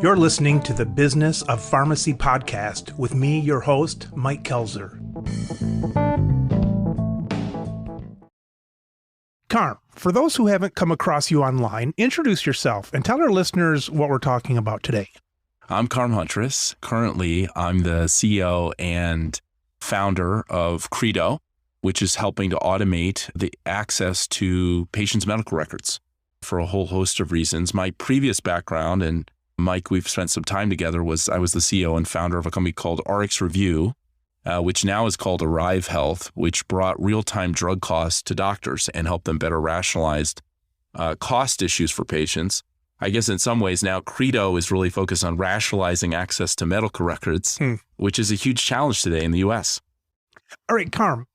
You're listening to the Business of Pharmacy podcast with me, your host, Mike Kelzer. Carm, for those who haven't come across you online, introduce yourself and tell our listeners what we're talking about today. I'm Carm Huntress. Currently, I'm the CEO and founder of Credo, which is helping to automate the access to patients' medical records for a whole host of reasons. My previous background, and Mike, we've spent some time together, I was the CEO and founder of a company called RX Review, which now is called Arrive Health, which brought real-time drug costs to doctors and helped them better rationalize cost issues for patients. I guess in some ways now Credo is really focused on rationalizing access to medical records, which is a huge challenge today in the U.S. All right, Carm,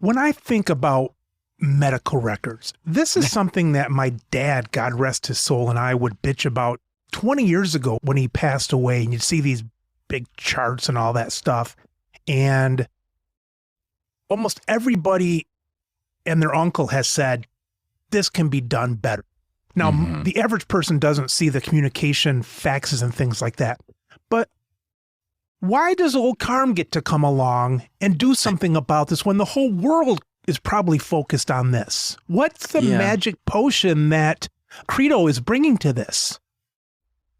when I think about medical records, this is something that my dad, God rest his soul, and I would bitch about 20 years ago when he passed away, and you'd see these big charts and all that stuff. And almost everybody and their uncle has said, this can be done better. Now, the average person doesn't see the communication, faxes and things like that. But why does old Carm get to come along and do something about this when the whole world is probably focused on this? What's the magic potion that Credo is bringing to this?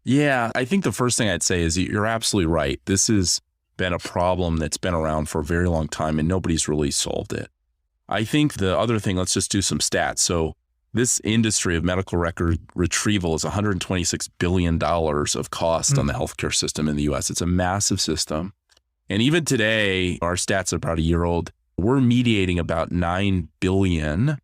Yeah, I think the first thing I'd say is you're absolutely right. This has been a problem that's been around for a very long time and nobody's really solved it. I think the other thing, let's just do some stats. So this industry of medical record retrieval is $126 billion of cost on the healthcare system in the U.S. It's a massive system. And even today, our stats are about a year old. We're mediating about 9 billion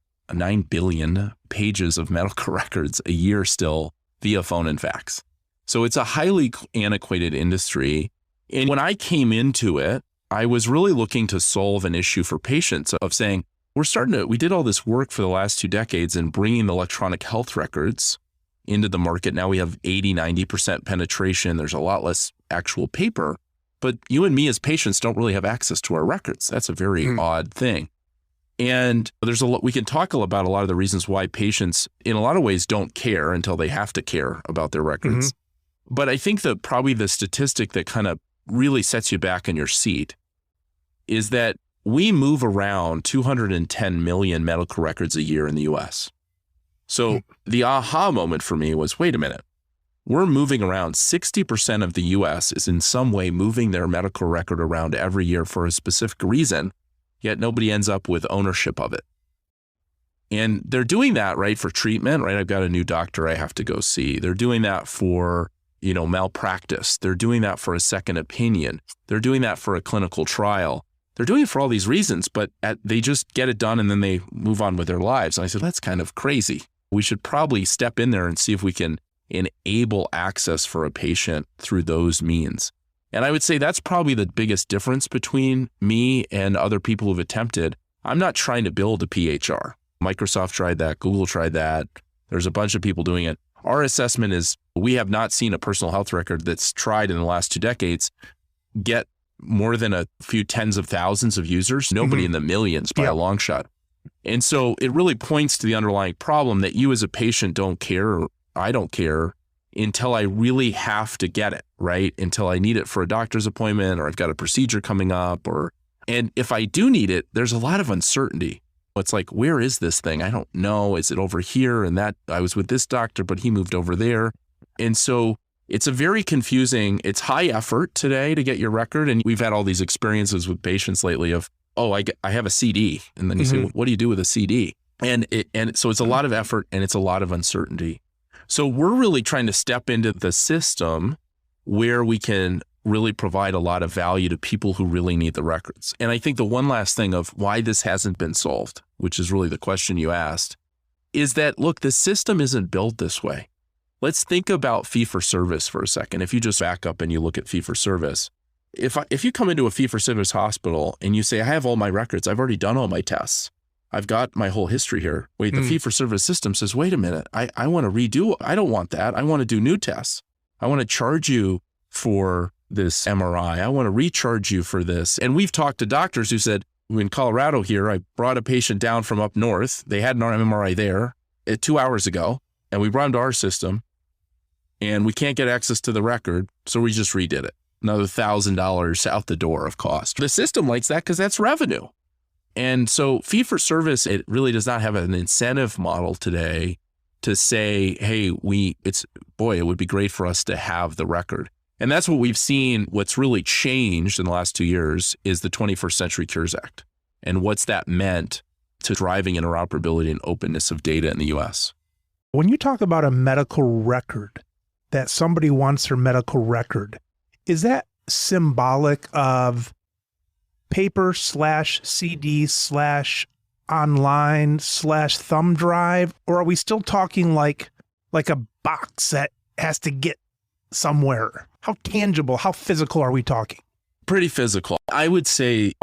pages of medical records a year still via phone and fax. So it's a highly antiquated industry. And when I came into it, I was really looking to solve an issue for patients of saying, we did all this work for the last 2 decades in bringing electronic health records into the market. Now we have 80-90% penetration. There's a lot less actual paper. But you and me as patients don't really have access to our records. That's a very odd thing. And there's we can talk about a lot of the reasons why patients in a lot of ways don't care until they have to care about their records. But I think that probably the statistic that kind of really sets you back in your seat is that we move around 210 million medical records a year in the US. So the aha moment for me was, wait a minute. We're moving around 60% of the US is in some way moving their medical record around every year for a specific reason, yet nobody ends up with ownership of it. And they're doing that, right, for treatment, right? I've got a new doctor I have to go see. They're doing that for, malpractice. They're doing that for a second opinion. They're doing that for a clinical trial. They're doing it for all these reasons, but they just get it done and then they move on with their lives. And I said, that's kind of crazy. We should probably step in there and see if we can enable access for a patient through those means. And I would say that's probably the biggest difference between me and other people who've attempted. I'm not trying to build a PHR. Microsoft tried that. Google tried that. There's a bunch of people doing it. Our assessment is we have not seen a personal health record that's tried in the last 2 decades get more than a few tens of thousands of users, nobody in the millions by a long shot. And so it really points to the underlying problem that you as a patient don't care, or I don't care until I really have to get it, right? Until I need it for a doctor's appointment or I've got a procedure coming up, and if I do need it, there's a lot of uncertainty. It's like, where is this thing? I don't know. Is it over here? And that I was with this doctor, but he moved over there. And so it's a very confusing, it's high effort today to get your record. And we've had all these experiences with patients lately of, I have a CD. And then you say, well, what do you do with a CD? And so it's a lot of effort and it's a lot of uncertainty. So we're really trying to step into the system where we can really provide a lot of value to people who really need the records. And I think the one last thing of why this hasn't been solved, which is really the question you asked, is that, look, the system isn't built this way. Let's think about fee-for-service for a second. If you just back up and you look at fee-for-service, if you come into a fee-for-service hospital and you say, I have all my records, I've already done all my tests, I've got my whole history here. Wait, the fee-for-service system says, wait a minute, I want to redo, I don't want that. I want to do new tests. I want to charge you for this MRI. I want to recharge you for this. And we've talked to doctors who said, in Colorado here, I brought a patient down from up north. They had an MRI there 2 hours ago, and we brought him to our system. and we can't get access to the record, so we just redid it. Another $1,000 out the door of cost. The system likes that because that's revenue. And so fee for service, it really does not have an incentive model today to say, hey, it would be great for us to have the record. And that's what we've seen. What's really changed in the last 2 years is the 21st Century Cures Act and what's that meant to driving interoperability and openness of data in the US. When you talk about a medical record, that somebody wants their medical record, is that symbolic of paper/CD/online/thumb drive? Or are we still talking like a box that has to get somewhere? How tangible, how physical are we talking? Pretty physical. I would say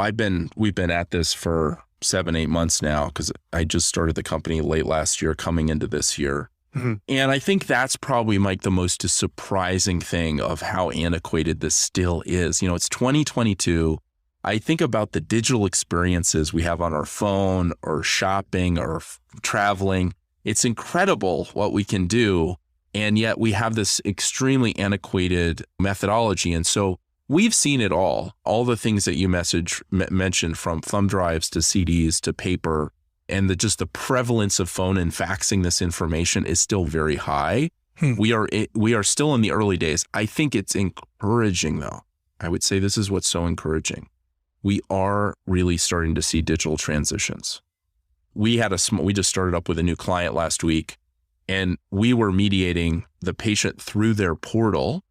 we've been at this for 7-8 months now, because I just started the company late last year coming into this year. Mm-hmm. And I think that's probably, Mike, the most surprising thing of how antiquated this still is. It's 2022. I think about the digital experiences we have on our phone or shopping or traveling. It's incredible what we can do. And yet we have this extremely antiquated methodology. And so we've seen it all the things that you mentioned, from thumb drives to CDs to paper, and the prevalence of phone and faxing this information is still very high. We are still in the early days. I think it's encouraging, though. I would say this is what's so encouraging. We are really starting to see digital transitions. We just started up with a new client last week, and we were mediating the patient through their portal.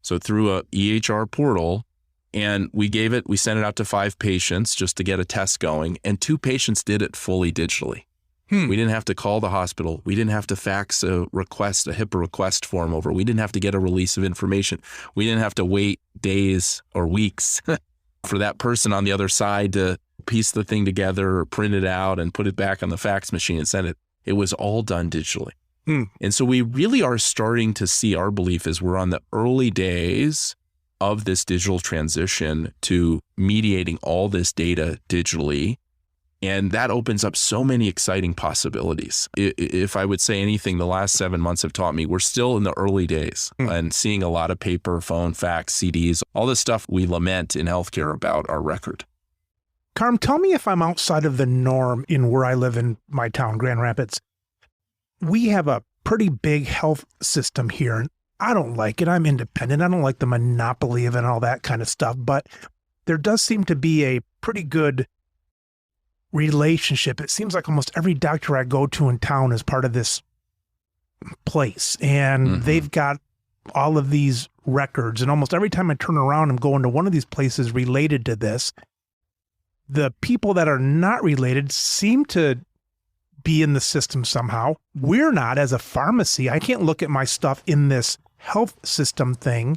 So through a EHR portal, and we sent it out to 5 patients just to get a test going, and 2 patients did it fully digitally. We didn't have to call the hospital. We didn't have to fax a HIPAA request form over. We didn't have to get a release of information. We didn't have to wait days or weeks for that person on the other side to piece the thing together or print it out and put it back on the fax machine and send it. It was all done digitally. And so we really are starting to see, our belief is we're on the early days of this digital transition to mediating all this data digitally. And that opens up so many exciting possibilities. If I would say anything, the last 7 months have taught me we're still in the early days and seeing a lot of paper, phone, fax, CDs, all the stuff we lament in healthcare about our record. Carm, tell me if I'm outside of the norm in where I live in my town, Grand Rapids. We have a pretty big health system here, and I don't like it. I'm independent. I don't like the monopoly of it and all that kind of stuff, but there does seem to be a pretty good relationship. It seems like almost every doctor I go to in town is part of this place, and they've got all of these records, and almost every time I turn around, I'm going to one of these places related to this. The people that are not related seem to be in the system somehow. We're not. As a pharmacy, I can't look at my stuff in this health system thing.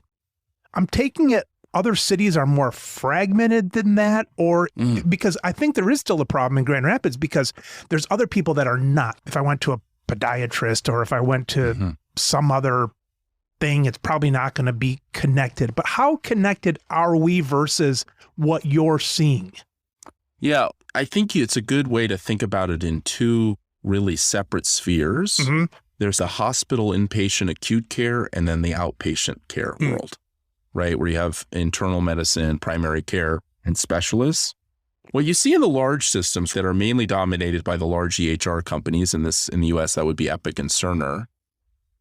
I'm taking it other cities are more fragmented than that, or because I think there is still a problem in Grand Rapids because there's other people that are not. If I went to a podiatrist or if I went to some other thing, it's probably not going to be connected. But how connected are we versus what you're seeing? Yeah, I think it's a good way to think about it in 2 really separate spheres. There's the hospital inpatient acute care and then the outpatient care world, right? Where you have internal medicine, primary care, and specialists. What you see in the large systems that are mainly dominated by the large EHR companies in the US, that would be Epic and Cerner,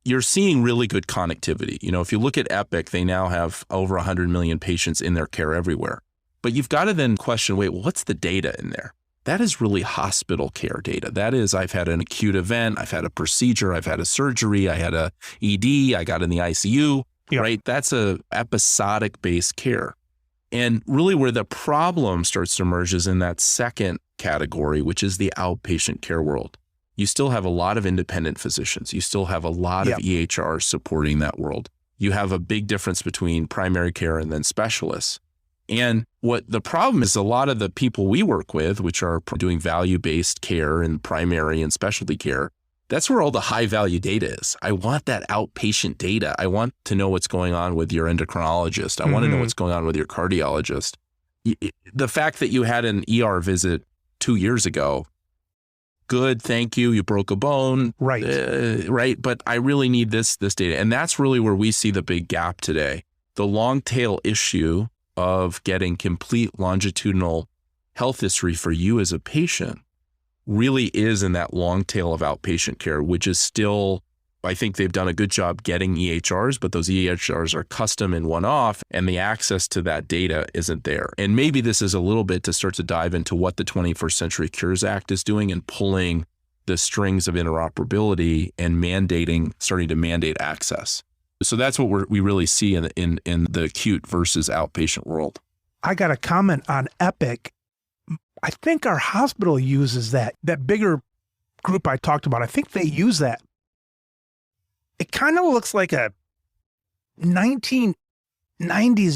you're seeing really good connectivity. If you look at Epic, they now have over 100 million patients in their care everywhere. But you've got to then question, what's the data in there? That is really hospital care data. That is, I've had an acute event, I've had a procedure, I've had a surgery, I had a ED, I got in the ICU, right? That's a episodic based care. And really where the problem starts to emerge is in that second category, which is the outpatient care world. You still have a lot of independent physicians. You still have a lot of EHR supporting that world. You have a big difference between primary care and then specialists. And what the problem is, a lot of the people we work with, which are doing value-based care and primary and specialty care, that's where all the high-value data is. I want that outpatient data. I want to know what's going on with your endocrinologist. I want to know what's going on with your cardiologist. The fact that you had an ER visit 2 years ago good, thank you, you broke a bone. Right. Right. But I really need this data. And that's really where we see the big gap today. The long tail issue of getting complete longitudinal health history for you as a patient really is in that long tail of outpatient care, which is still, I think they've done a good job getting EHRs, but those EHRs are custom and one-off, and the access to that data isn't there. And maybe this is a little bit to start to dive into what the 21st Century Cures Act is doing and pulling the strings of interoperability and starting to mandate access. So that's what we really see in the acute versus outpatient world. I got a comment on Epic. I think our hospital uses that bigger group I talked about. I think they use that. It kind of looks like a 1990s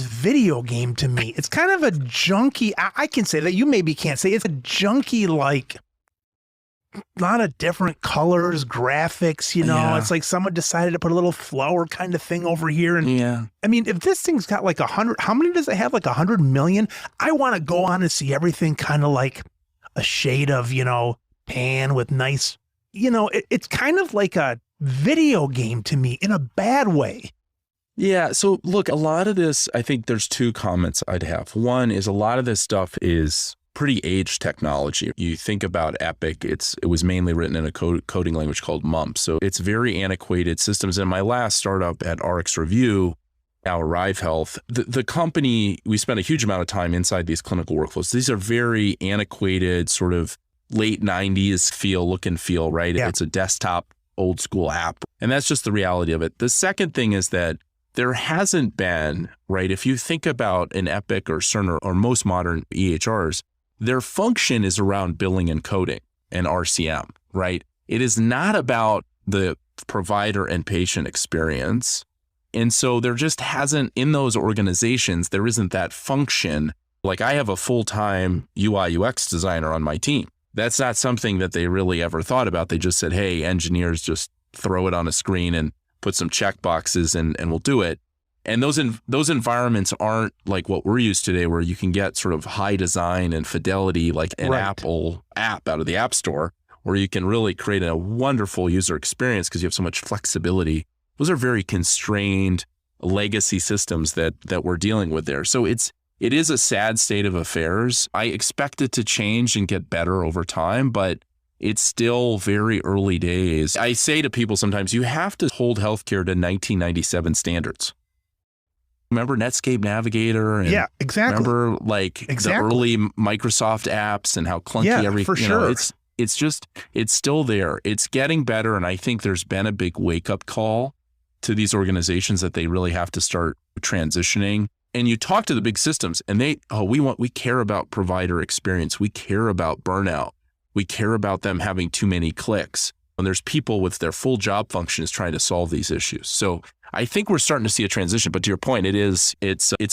video game to me. It's kind of a junky, I can say that, you maybe can't say, it's a junky, like, a lot of different colors, graphics, Yeah. It's like someone decided to put a little flower kind of thing over here. And Yeah. I mean, if this thing's got like 100, how many does it have? Like 100 million? I want to go on and see everything kind of like a shade of, tan with nice, it's kind of like a video game to me in a bad way. Yeah. So look, a lot of this, I think there's two comments I'd have. One is a lot of this stuff is pretty aged technology. You think about Epic, it was mainly written in a coding language called MUMP. So it's very antiquated systems. In my last startup at RX Review, now Arrive Health, the company, we spent a huge amount of time inside these clinical workflows. These are very antiquated, sort of late 90s look and feel, right? Yeah. It's a desktop, old school app. And that's just the reality of it. The second thing is that there hasn't been, right? If you think about an Epic or Cerner or most modern EHRs, their function is around billing and coding and RCM, right? It is not about the provider and patient experience. And so there just hasn't, in those organizations, there isn't that function. Like I have a full-time UI UX designer on my team. That's not something that they really ever thought about. They just said, hey, engineers, just throw it on a screen and put some check boxes and we'll do it. And those environments aren't like what we're used to today, where you can get sort of high design and fidelity, like an Apple app out of the App Store, where you can really create a wonderful user experience because you have so much flexibility. Those are very constrained legacy systems that we're dealing with there. So it is a sad state of affairs. I expect it to change and get better over time, but it's still very early days. I say to people sometimes, you have to hold healthcare to 1997 standards. Remember Netscape Navigator? And yeah, exactly. Remember the early Microsoft apps and how clunky everything, for sure. It's still there. It's getting better. And I think there's been a big wake up call to these organizations that they really have to start transitioning. And you talk to the big systems and we care about provider experience. We care about burnout. We care about them having too many clicks. And there's people with their full job functions trying to solve these issues. So I think we're starting to see a transition, but to your point, it's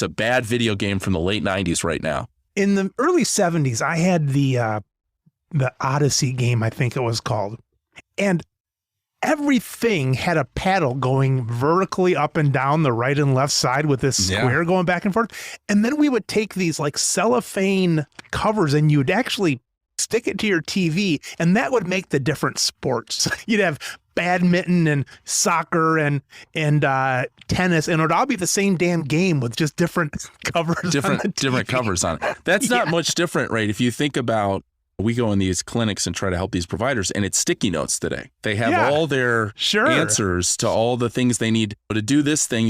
a bad video game from the late 90s right now. In the early 70s, I had the Odyssey game, I think it was called. And everything had a paddle going vertically up and down the right and left side with this square going back and forth. And then we would take these like cellophane covers and you'd actually stick it to your TV, and that would make the different sports. You'd have badminton and soccer and tennis, and it would all be the same damn game with just different covers. Different covers on it. That's not much different, right? If you think about, we go in these clinics and try to help these providers, and it's sticky notes today. They have all their answers to all the things they need. But to do this thing,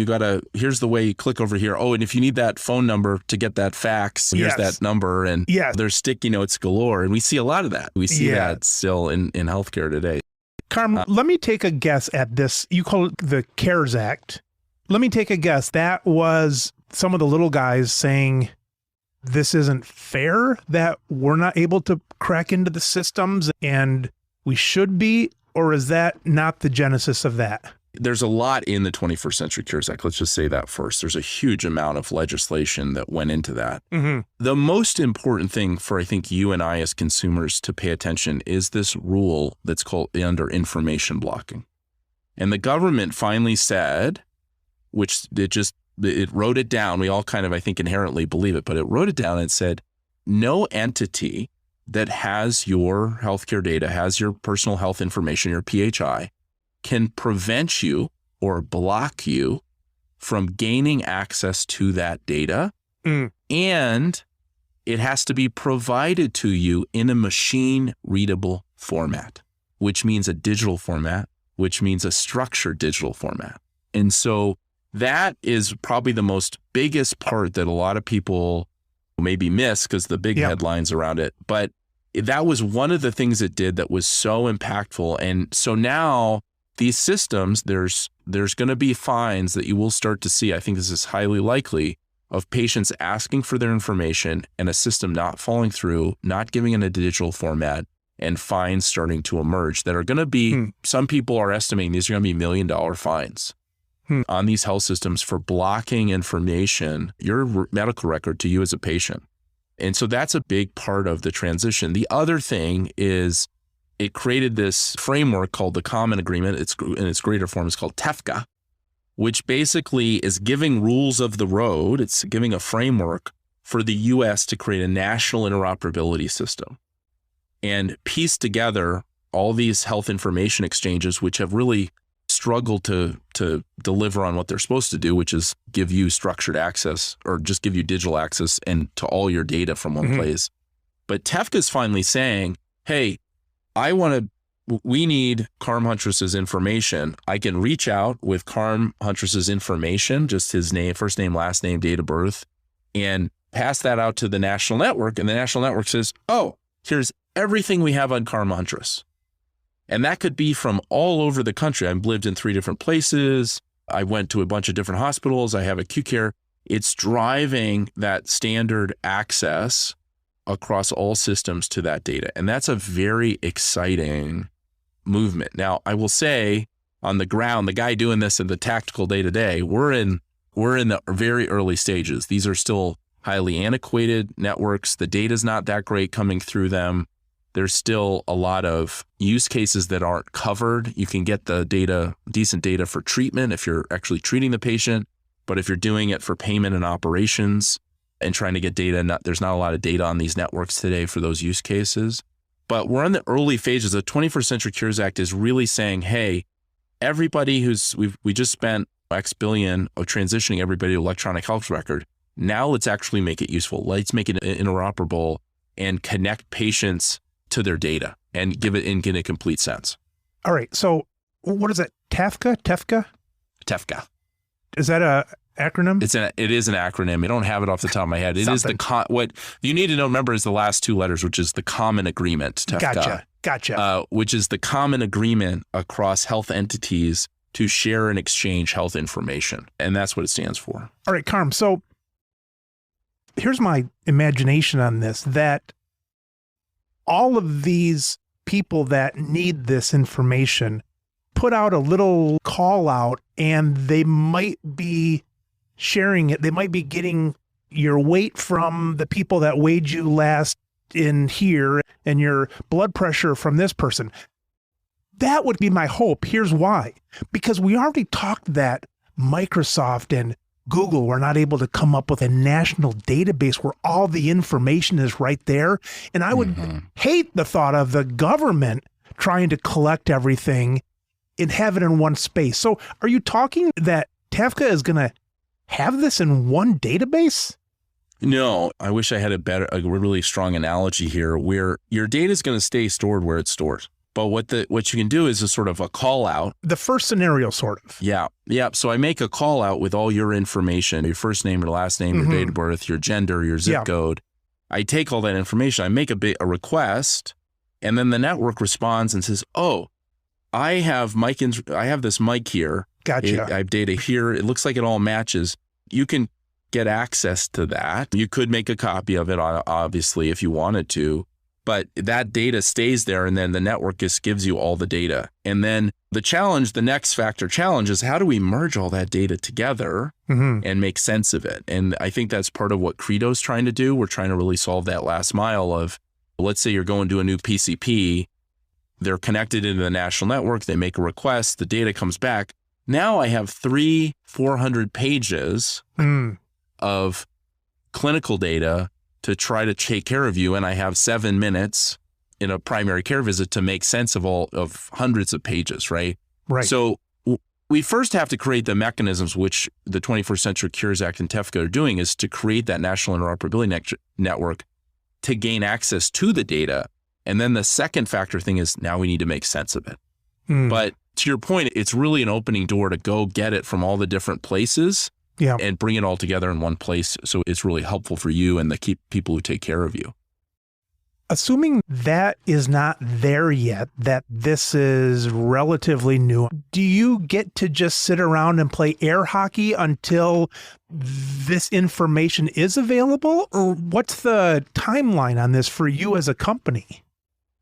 here's the way you click over here. Oh, and if you need that phone number to get that fax, here's that number. And there's sticky notes galore. And we see a lot of that. We see that still in healthcare today. Carm, let me take a guess at this. You call it the CARES Act. Let me take a guess. That was some of the little guys saying, this isn't fair that we're not able to crack into the systems and we should be, or is that not the genesis of that? There's a lot in the 21st Century Cures Act. Let's just say that first. There's a huge amount of legislation that went into that. Mm-hmm. The most important thing for, I think, you and I as consumers to pay attention is this rule that's called under information blocking. And the government finally said, which it wrote it down. We all kind of, I think, inherently believe it, but it wrote it down and said, no entity that has your healthcare data, has your personal health information, your PHI, can prevent you or block you from gaining access to that data. And it has to be provided to you in a machine readable format, which means a digital format, which means a structured digital format. And so that is probably the most biggest part that a lot of people maybe miss because the big headlines around it. But that was one of the things it did that was so impactful. And so now these systems, there's going to be fines that you will start to see. I think this is highly likely of patients asking for their information and a system not following through, not giving it a digital format, and fines starting to emerge that are going to be, some people are estimating these are going to be $1 million fines on these health systems for blocking information, your medical record to you as a patient. And so that's a big part of the transition. The other thing is it created this framework called the Common Agreement. It's in its greater form, it's called TEFCA, which basically is giving rules of the road. It's giving a framework for the US to create a national interoperability system and piece together all these health information exchanges, which have really struggled to deliver on what they're supposed to do, which is give you structured access or just give you digital access and to all your data from one place. But TEFCA is finally saying, hey, we need Carm Huntress's information. I can reach out with Carm Huntress's information, just his name, first name, last name, date of birth, and pass that out to the national network. And the national network says, oh, here's everything we have on Carm Huntress. And that could be from all over the country. I've lived in 3 different places. I went to a bunch of different hospitals. I have acute care. It's driving that standard access across all systems to that data. And that's a very exciting movement. Now, I will say on the ground, the guy doing this in the tactical day-to-day, we're in the very early stages. These are still highly antiquated networks. The data's not that great coming through them. There's still a lot of use cases that aren't covered. You can get the data, decent data for treatment if you're actually treating the patient. But if you're doing it for payment and operations and trying to get data, there's not a lot of data on these networks today for those use cases. But we're in the early phases. The 21st Century Cures Act is really saying, hey, everybody we just spent X billion of transitioning everybody to electronic health record. Now let's actually make it useful. Let's make it interoperable and connect patients to their data and give it in a complete sense. All right. So what is it? TEFCA? TEFCA. Is that a acronym? It is an acronym. I don't have it off the top of my head. It is what you need to know, remember, is the last 2 letters, which is the Common Agreement, TEFCA. Gotcha. Which is the common agreement across health entities to share and exchange health information. And that's what it stands for. All right, Carm. So here's my imagination on this, that all of these people that need this information put out a little call out and they might be sharing it. They might be getting your weight from the people that weighed you last in here and your blood pressure from this person. That would be my hope. Here's why. Because we already talked that Microsoft and Google were not able to come up with a national database where all the information is right there. And I would hate the thought of the government trying to collect everything and have it in one space. So are you talking that TEFCA is going to have this in one database? No, I wish I had a really strong analogy here where your data is going to stay stored where it's stored. But what you can do is a sort of a call out. The first scenario, sort of. Yeah. So I make a call out with all your information, your first name, your last name, your date of birth, your gender, your zip code. I take all that information. I make a request, and then the network responds and says, "Oh, I have this mic here. Gotcha. I have data here. It looks like it all matches. You can get access to that. You could make a copy of it, obviously, if you wanted to. But that data stays there, and then the network just gives you all the data. And then the next factor challenge is how do we merge all that data together and make sense of it? And I think that's part of what Credo is trying to do. We're trying to really solve that last mile of, let's say you're going to a new PCP, they're connected into the national network, they make a request, the data comes back. Now I have 400 pages of clinical data to try to take care of you. And I have 7 minutes in a primary care visit to make sense of hundreds of pages, right? Right. So we first have to create the mechanisms, which the 21st Century Cures Act and TEFCA are doing, is to create that national interoperability network to gain access to the data. And then the second factor thing is now we need to make sense of it. But to your point, it's really an opening door to go get it from all the different places and bring it all together in one place. So it's really helpful for you and the people who take care of you. Assuming that is not there yet, that this is relatively new, do you get to just sit around and play air hockey until this information is available? Or what's the timeline on this for you as a company?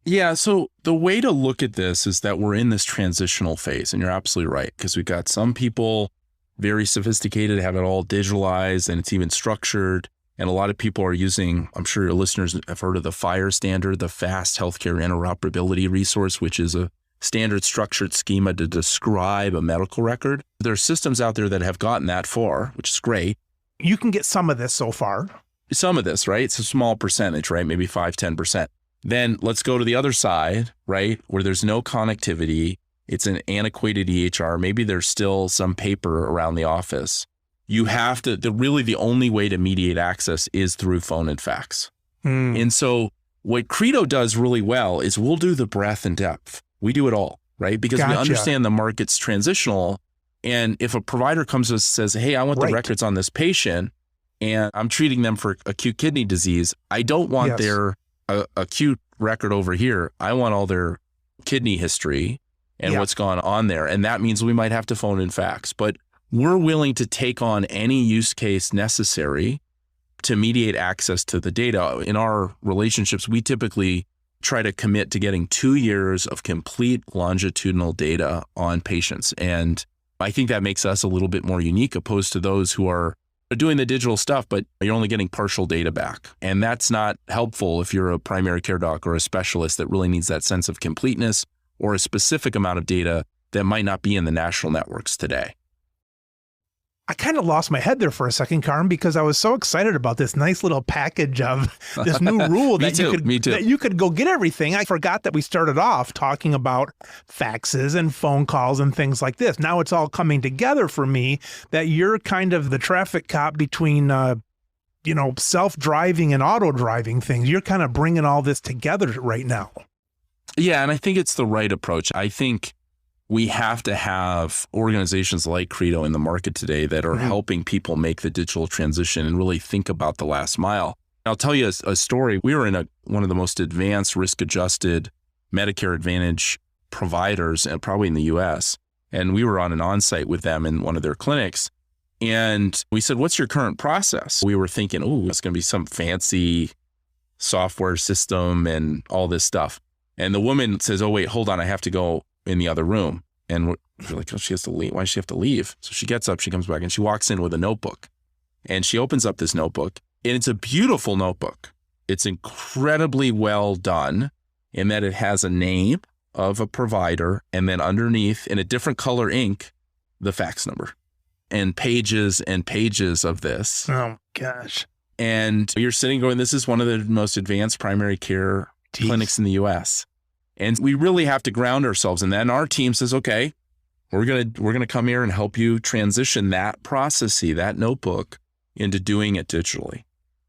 Yeah, so the way to look at this is that we're in this transitional phase, and you're absolutely right, because we've got some people very sophisticated, have it all digitalized, and it's even structured. And a lot of people are using, I'm sure your listeners have heard of the FHIR standard, the Fast Healthcare Interoperability Resource, which is a standard structured schema to describe a medical record. There are systems out there that have gotten that far, which is great. You can get some of this so far. Some of this, right? It's a small percentage, right? Maybe 5-10%. Then let's go to the other side, right? Where there's no connectivity. It's an antiquated EHR. Maybe there's still some paper around the office. You have to, really the only way to mediate access is through phone and fax. And so what Credo does really well is we'll do the breadth and depth. We do it all, right? Because we understand the market's transitional. And if a provider comes to us and says, hey, I want the records on this patient and I'm treating them for acute kidney disease, I don't want their acute record over here. I want all their kidney history and what's gone on there. And that means we might have to phone and fax. But we're willing to take on any use case necessary to mediate access to the data. In our relationships, we typically try to commit to getting 2 years of complete longitudinal data on patients. And I think that makes us a little bit more unique opposed to those who are doing the digital stuff, but you're only getting partial data back. And that's not helpful if you're a primary care doc or a specialist that really needs that sense of completeness or a specific amount of data that might not be in the national networks today. I kind of lost my head there for a second, Carm, because I was so excited about this nice little package of this new rule that you could go get everything. I forgot that we started off talking about faxes and phone calls and things like this. Now it's all coming together for me that you're kind of the traffic cop between, self-driving and auto-driving things. You're kind of bringing all this together right now. Yeah, and I think it's the right approach. I think we have to have organizations like Credo in the market today that are helping people make the digital transition and really think about the last mile. I'll tell you a story. We were in one of the most advanced risk-adjusted Medicare Advantage providers, and probably in the US. And we were on an onsite with them in one of their clinics. And we said, what's your current process? We were thinking, it's going to be some fancy software system and all this stuff. And the woman says, oh, wait, hold on. I have to go in the other room. And we're like, oh, she has to leave. Why does she have to leave? So she gets up, she comes back, and she walks in with a notebook. And she opens up this notebook, and it's a beautiful notebook. It's incredibly well done in that it has a name of a provider, and then underneath, in a different color ink, the fax number. And pages of this. Oh, gosh. And you're sitting going, this is one of the most advanced primary care clinics in the U.S., and we really have to ground ourselves in that. And our team says, okay, we're gonna come here and help you transition that processy, that notebook, into doing it digitally.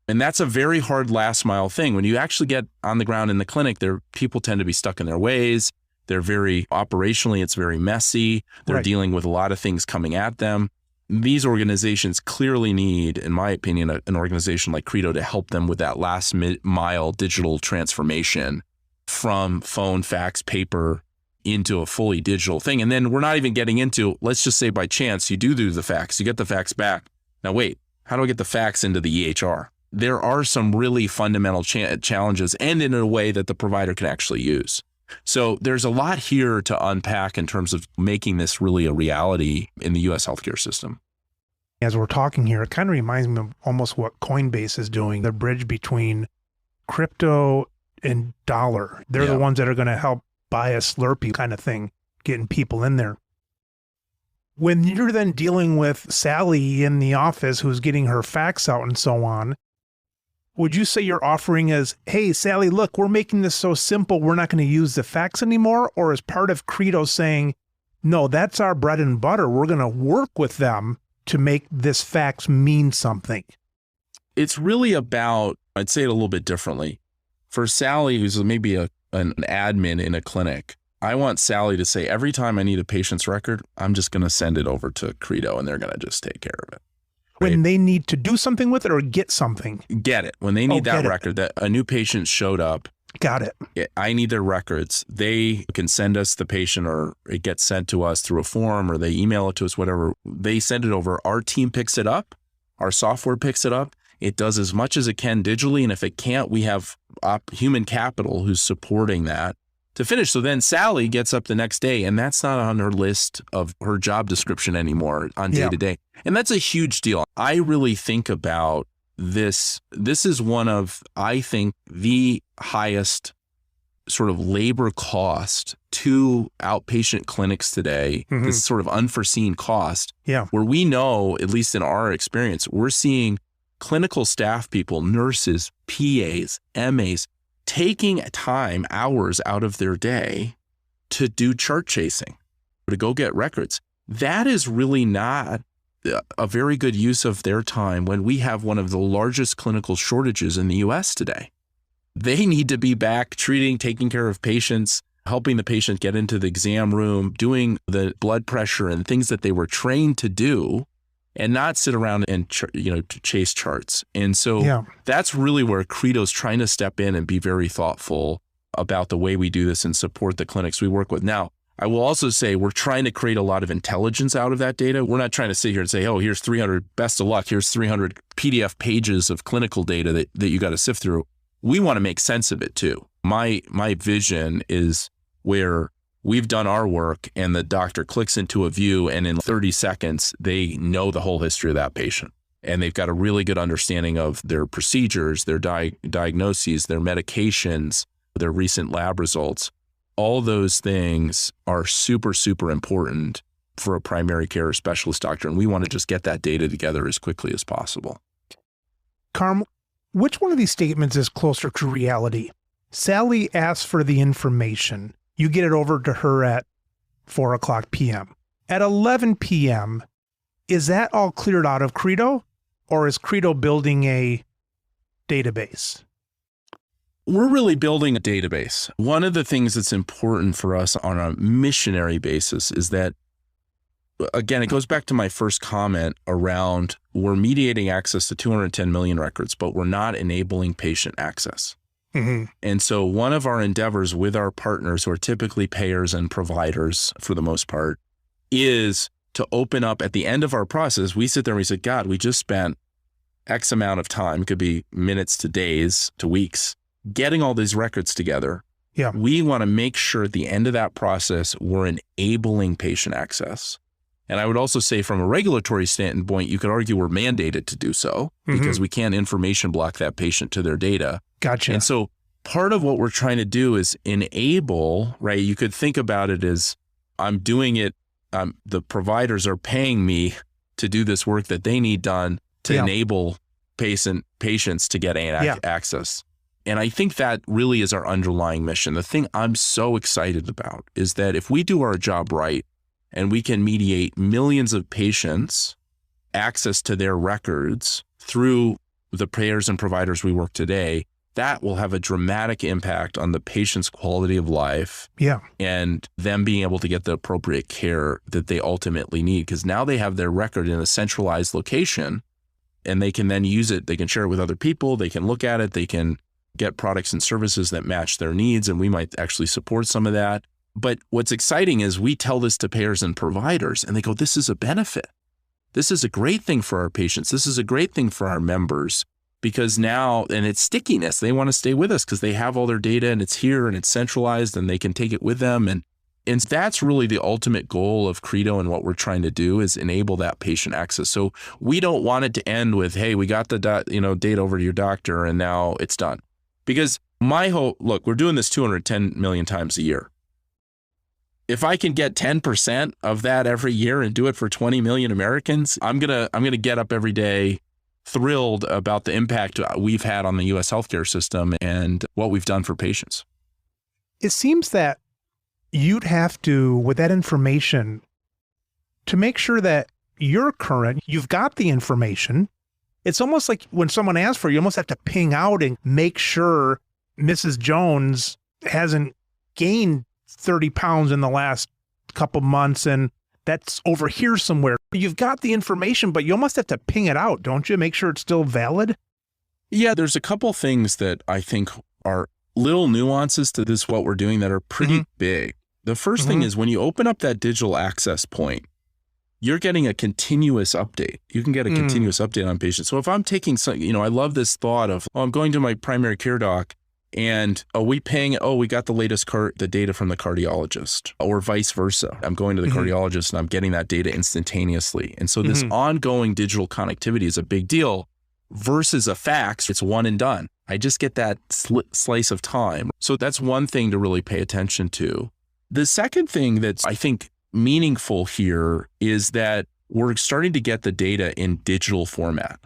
And that's a very hard last mile thing. When you actually get on the ground in the clinic, people tend to be stuck in their ways. They're very operationally, it's very messy. They're dealing with a lot of things coming at them. These organizations clearly need, in my opinion, an organization like Credo to help them with that last mile digital transformation from phone, fax, paper into a fully digital thing. And then we're not even getting into, let's just say by chance, you do the fax, you get the fax back. Now, wait, how do I get the fax into the EHR? There are some really fundamental challenges, and in a way that the provider can actually use. So there's a lot here to unpack in terms of making this really a reality in the U.S. healthcare system. As we're talking here, it kind of reminds me of almost what Coinbase is doing, the bridge between crypto and dollar. They're the ones that are going to help buy a Slurpee kind of thing, getting people in there. When you're then dealing with Sally in the office who's getting her fax out and so on, would you say your offering is, hey, Sally, look, we're making this so simple, we're not going to use the fax anymore? Or is part of Credo saying, no, that's our bread and butter. We're going to work with them to make this fax mean something? It's really about, I'd say it a little bit differently. For Sally, who's maybe an admin in a clinic, I want Sally to say, every time I need a patient's record, I'm just going to send it over to Credo and they're going to just take care of it. Right? When they need to do something with it or get something? Get it. When they need that record, that a new patient showed up. Got it. I need their records. They can send us the patient, or it gets sent to us through a form, or they email it to us, whatever. They send it over. Our team picks it up. Our software picks it up. It does as much as it can digitally. And if it can't, we have human capital who's supporting that to finish. So then Sally gets up the next day, and that's not on her list of her job description anymore on day to day. And that's a huge deal. I really think about this. This is one of, I think, the highest sort of labor cost to outpatient clinics today, this sort of unforeseen cost, where we know, at least in our experience, we're seeing clinical staff people, nurses, PAs, MAs, taking time, hours out of their day to do chart chasing, to go get records. That is really not a very good use of their time when we have one of the largest clinical shortages in the US today. They need to be back treating, taking care of patients, helping the patient get into the exam room, doing the blood pressure and things that they were trained to do, and not sit around and chase charts. And so that's really where Credo's trying to step in and be very thoughtful about the way we do this and support the clinics we work with. Now, I will also say we're trying to create a lot of intelligence out of that data. We're not trying to sit here and say, oh, here's 300, best of luck, here's 300 PDF pages of clinical data that you got to sift through. We want to make sense of it too. My vision is where we've done our work and the doctor clicks into a view and in 30 seconds, they know the whole history of that patient. And they've got a really good understanding of their procedures, their diagnoses, their medications, their recent lab results. All those things are super, super important for a primary care specialist doctor. And we want to just get that data together as quickly as possible. Carm, which one of these statements is closer to reality? Sally asks for the information. You get it over to her at 4:00 p.m. At 11 p.m., is that all cleared out of Credo, or is Credo building a database? We're really building a database. One of the things that's important for us on a missionary basis is that, again, it goes back to my first comment around we're mediating access to 210 million records, but we're not enabling patient access. And so one of our endeavors with our partners, who are typically payers and providers for the most part, is to open up at the end of our process. We sit there and we say, God, we just spent X amount of time, could be minutes to days to weeks, getting all these records together. We want to make sure at the end of that process, we're enabling patient access. And I would also say from a regulatory standpoint, you could argue we're mandated to do so because we can't information block that patient to their data. Gotcha. And so part of what we're trying to do is enable, right? You could think about it as I'm doing it. The providers are paying me to do this work that they need done to enable patients to get access. And I think that really is our underlying mission. The thing I'm so excited about is that if we do our job right and we can mediate millions of patients access to their records through the payers and providers we work today, that will have a dramatic impact on the patient's quality of life and them being able to get the appropriate care that they ultimately need. Because now they have their record in a centralized location and they can then use it. They can share it with other people. They can look at it. They can get products and services that match their needs. And we might actually support some of that. But what's exciting is we tell this to payers and providers and they go, this is a benefit. This is a great thing for our patients. This is a great thing for our members. Because now, and it's stickiness, they want to stay with us because they have all their data and it's here and it's centralized and they can take it with them. And that's really the ultimate goal of Credo and what we're trying to do is enable that patient access. So we don't want it to end with, hey, we got the data over to your doctor and now it's done. Because my hope, look, we're doing this 210 million times a year. If I can get 10% of that every year and do it for 20 million Americans, I'm gonna get up every day thrilled about the impact we've had on the U.S. healthcare system and what we've done for patients. It seems that you'd have to, with that information, to make sure that you're current, you've got the information. It's almost like when someone asks for it, you almost have to ping out and make sure Mrs. Jones hasn't gained 30 pounds in the last couple months and that's over here somewhere. You've got the information, but you almost have to ping it out, don't you? Make sure it's still valid. Yeah, there's a couple things that I think are little nuances to this, what we're doing, that are pretty big. The first thing is when you open up that digital access point, you're getting a continuous update. You can get a continuous update on patients. So if I'm taking some, I love this thought of, I'm going to my primary care doc and we got the latest the data from the cardiologist, or vice versa. I'm going to the cardiologist and I'm getting that data instantaneously. And so this ongoing digital connectivity is a big deal versus a fax. It's one and done. I just get that slice of time. So that's one thing to really pay attention to. The second thing that's, I think, meaningful here is that we're starting to get the data in digital format.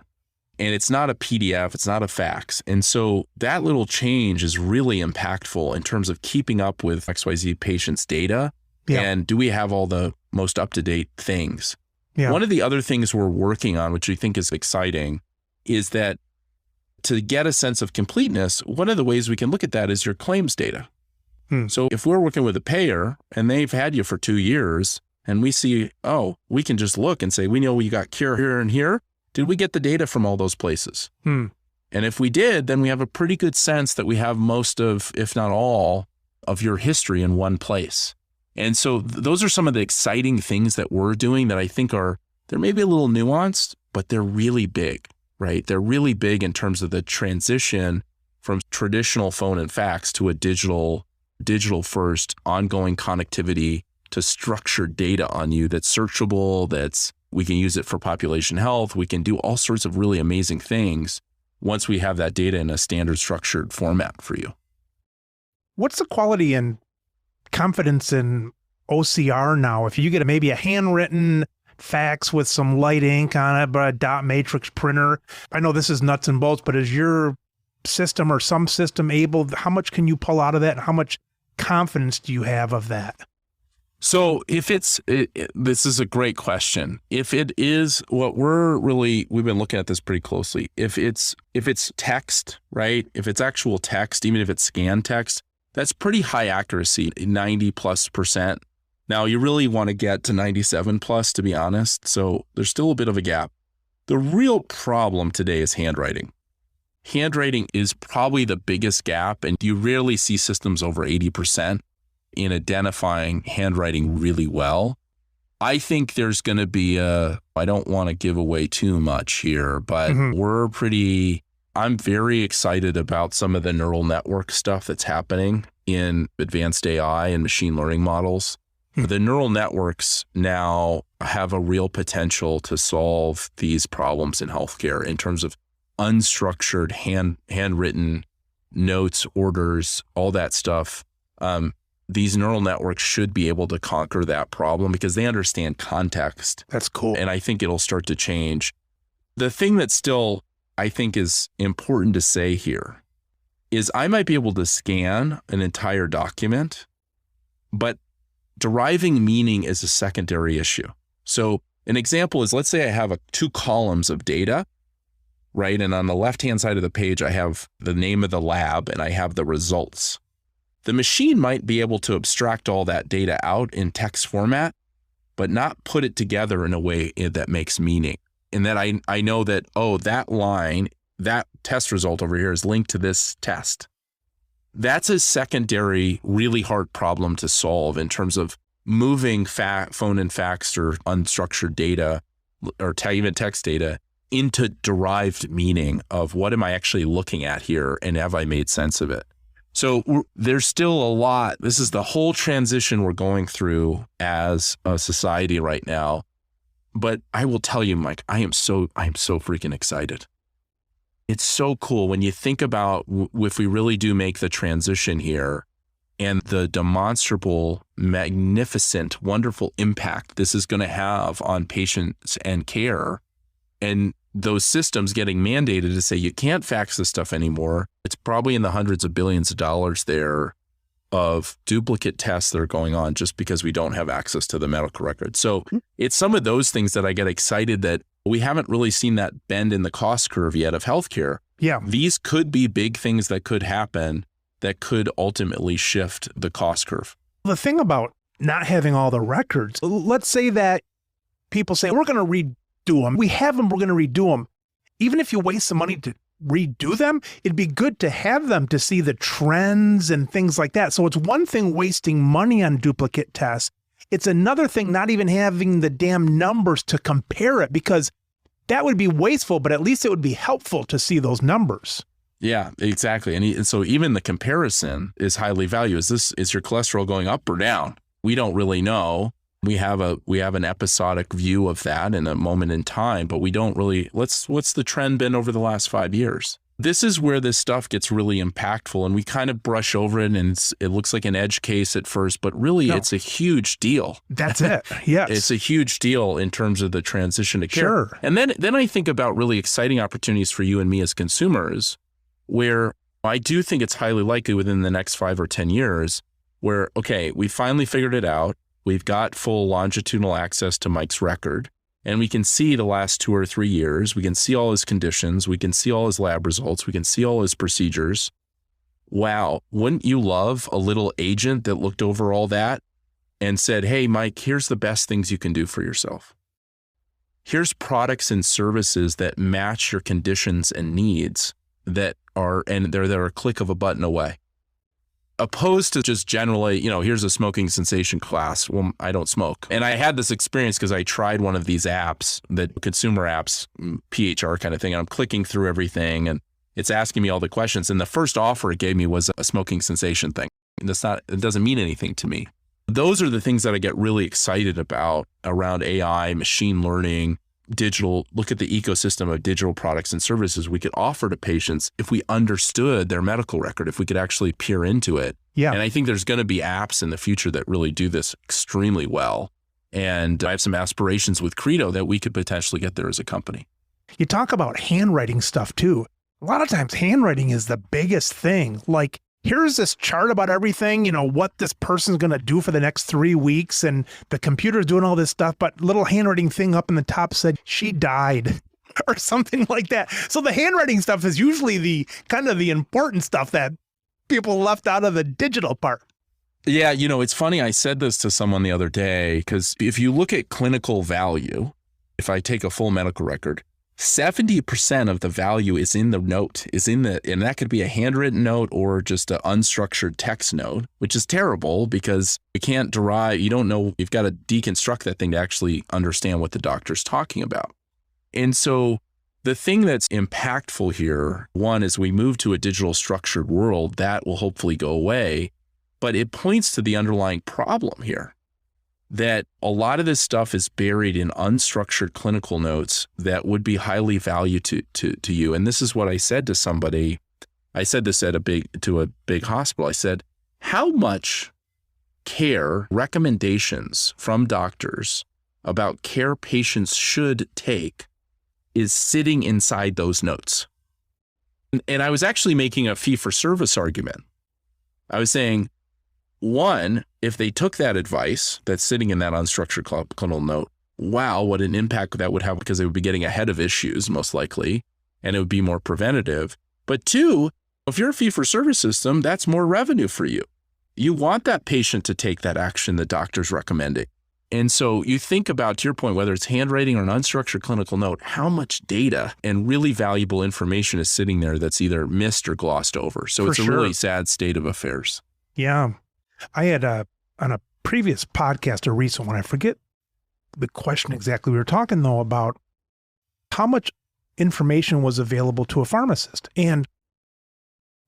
And it's not a PDF, it's not a fax. And so that little change is really impactful in terms of keeping up with XYZ patients' data. Yeah. And do we have all the most up-to-date things? Yeah. One of the other things we're working on, which we think is exciting, is that to get a sense of completeness, one of the ways we can look at that is your claims data. So if we're working with a payer and they've had you for 2 years and we see, we can just look and say, we know you got cure here and here. Did we get the data from all those places? And if we did, then we have a pretty good sense that we have most of, if not all, of your history in one place. And so those are some of the exciting things that we're doing that I think they're maybe a little nuanced, but they're really big, right? They're really big in terms of the transition from traditional phone and fax to a digital first ongoing connectivity to structured data on you that's searchable, we can use it for population health. We can do all sorts of really amazing things once we have that data in a standard structured format for you. What's the quality and confidence in OCR now? If you get maybe a handwritten fax with some light ink on it, but a dot matrix printer, I know this is nuts and bolts, but is your system or some system how much can you pull out of that? And how much confidence do you have of that? So if this is a great question. If it is what we've been looking at this pretty closely. If it's text, right? If it's actual text, even if it's scanned text, that's pretty high accuracy, 90+%. Now you really want to get to 97+, to be honest. So there's still a bit of a gap. The real problem today is handwriting. Handwriting is probably the biggest gap, and you rarely see systems over 80% in identifying handwriting really well. I think there's going to be I don't want to give away too much here, but I'm very excited about some of the neural network stuff that's happening in advanced AI and machine learning models. The neural networks now have a real potential to solve these problems in healthcare in terms of unstructured handwritten notes, orders, all that stuff. These neural networks should be able to conquer that problem because they understand context. That's cool. And I think it'll start to change. The thing that still I think is important to say here is I might be able to scan an entire document, but deriving meaning is a secondary issue. So an example is, let's say I have 2 columns of data, right? And on the left-hand side of the page, I have the name of the lab and I have the results. The machine might be able to abstract all that data out in text format, but not put it together in a way that makes meaning. And that I know that, that line, that test result over here is linked to this test. That's a secondary, really hard problem to solve in terms of moving phone and fax or unstructured data or even text data into derived meaning of what am I actually looking at here and have I made sense of it? So there's still a lot. This is the whole transition we're going through as a society right now. But I will tell you, Mike, I am so freaking excited. It's so cool when you think about if we really do make the transition here and the demonstrable, magnificent, wonderful impact this is going to have on patients and care. And those systems getting mandated to say you can't fax this stuff anymore. It's probably in the hundreds of billions of dollars there of duplicate tests that are going on just because we don't have access to the medical record. So it's some of those things that I get excited that we haven't really seen that bend in the cost curve yet of healthcare. Yeah. These could be big things that could happen that could ultimately shift the cost curve. The thing about not having all the records, let's say that people say, we're going to redo them. We have them, we're going to redo them. Even if you waste the money to redo them, it'd be good to have them to see the trends and things like that. So it's one thing wasting money on duplicate tests. It's another thing not even having the damn numbers to compare it, because that would be wasteful, but at least it would be helpful to see those numbers. Yeah, exactly. And so even the comparison is highly valued. Is your cholesterol going up or down? We don't really know. We have an episodic view of that in a moment in time, but we don't really, what's the trend been over the last 5 years? This is where this stuff gets really impactful, and we kind of brush over it, and it looks like an edge case at first, but really It's a huge deal. That's it. Yes. It's a huge deal in terms of the transition to care. Sure. And then I think about really exciting opportunities for you and me as consumers, where I do think it's highly likely within the next 5 or 10 years where, okay, we finally figured it out. We've got full longitudinal access to Mike's record, and we can see the last 2 or 3 years. We can see all his conditions. We can see all his lab results. We can see all his procedures. Wow. Wouldn't you love a little agent that looked over all that and said, hey, Mike, here's the best things you can do for yourself. Here's products and services that match your conditions and needs that are a click of a button away. Opposed to just generally, here's a smoking cessation class. Well, I don't smoke. And I had this experience because I tried one of these apps, that consumer apps, PHR kind of thing, and I'm clicking through everything and it's asking me all the questions. And the first offer it gave me was a smoking cessation thing. It doesn't mean anything to me. Those are the things that I get really excited about around AI, machine learning, digital. Look at the ecosystem of digital products and services we could offer to patients if we understood their medical record, if we could actually peer into it. Yeah. And I think there's going to be apps in the future that really do this extremely well. And I have some aspirations with Credo that we could potentially get there as a company. You talk about handwriting stuff too. A lot of times handwriting is the biggest thing. Like, here's this chart about everything, what this person's going to do for the next 3 weeks, and the computer's doing all this stuff, but little handwriting thing up in the top said she died or something like that. So the handwriting stuff is usually the kind of the important stuff that people left out of the digital part. Yeah, it's funny. I said this to someone the other day, because if you look at clinical value, if I take a full medical record, 70% of the value is in the note, and that could be a handwritten note or just an unstructured text note, which is terrible because you can't derive, you don't know, you've got to deconstruct that thing to actually understand what the doctor's talking about. And so the thing that's impactful here, one, is we move to a digital structured world that will hopefully go away, but it points to the underlying problem here, that a lot of this stuff is buried in unstructured clinical notes that would be highly valued to you. And this is what I said to somebody. I said this to a big hospital. I said, how much care recommendations from doctors about care patients should take is sitting inside those notes? And I was actually making a fee-for-service argument. I was saying, one, if they took that advice that's sitting in that unstructured clinical note, wow, what an impact that would have, because they would be getting ahead of issues most likely, and it would be more preventative. But two, if you're a fee-for-service system, that's more revenue for you. You want that patient to take that action the doctor's recommending. And so you think about, to your point, whether it's handwriting or an unstructured clinical note, how much data and really valuable information is sitting there that's either missed or glossed over. So it's a really sad state of affairs. Yeah. I had on a previous podcast, a recent one, I forget the question exactly. We were talking though about how much information was available to a pharmacist, and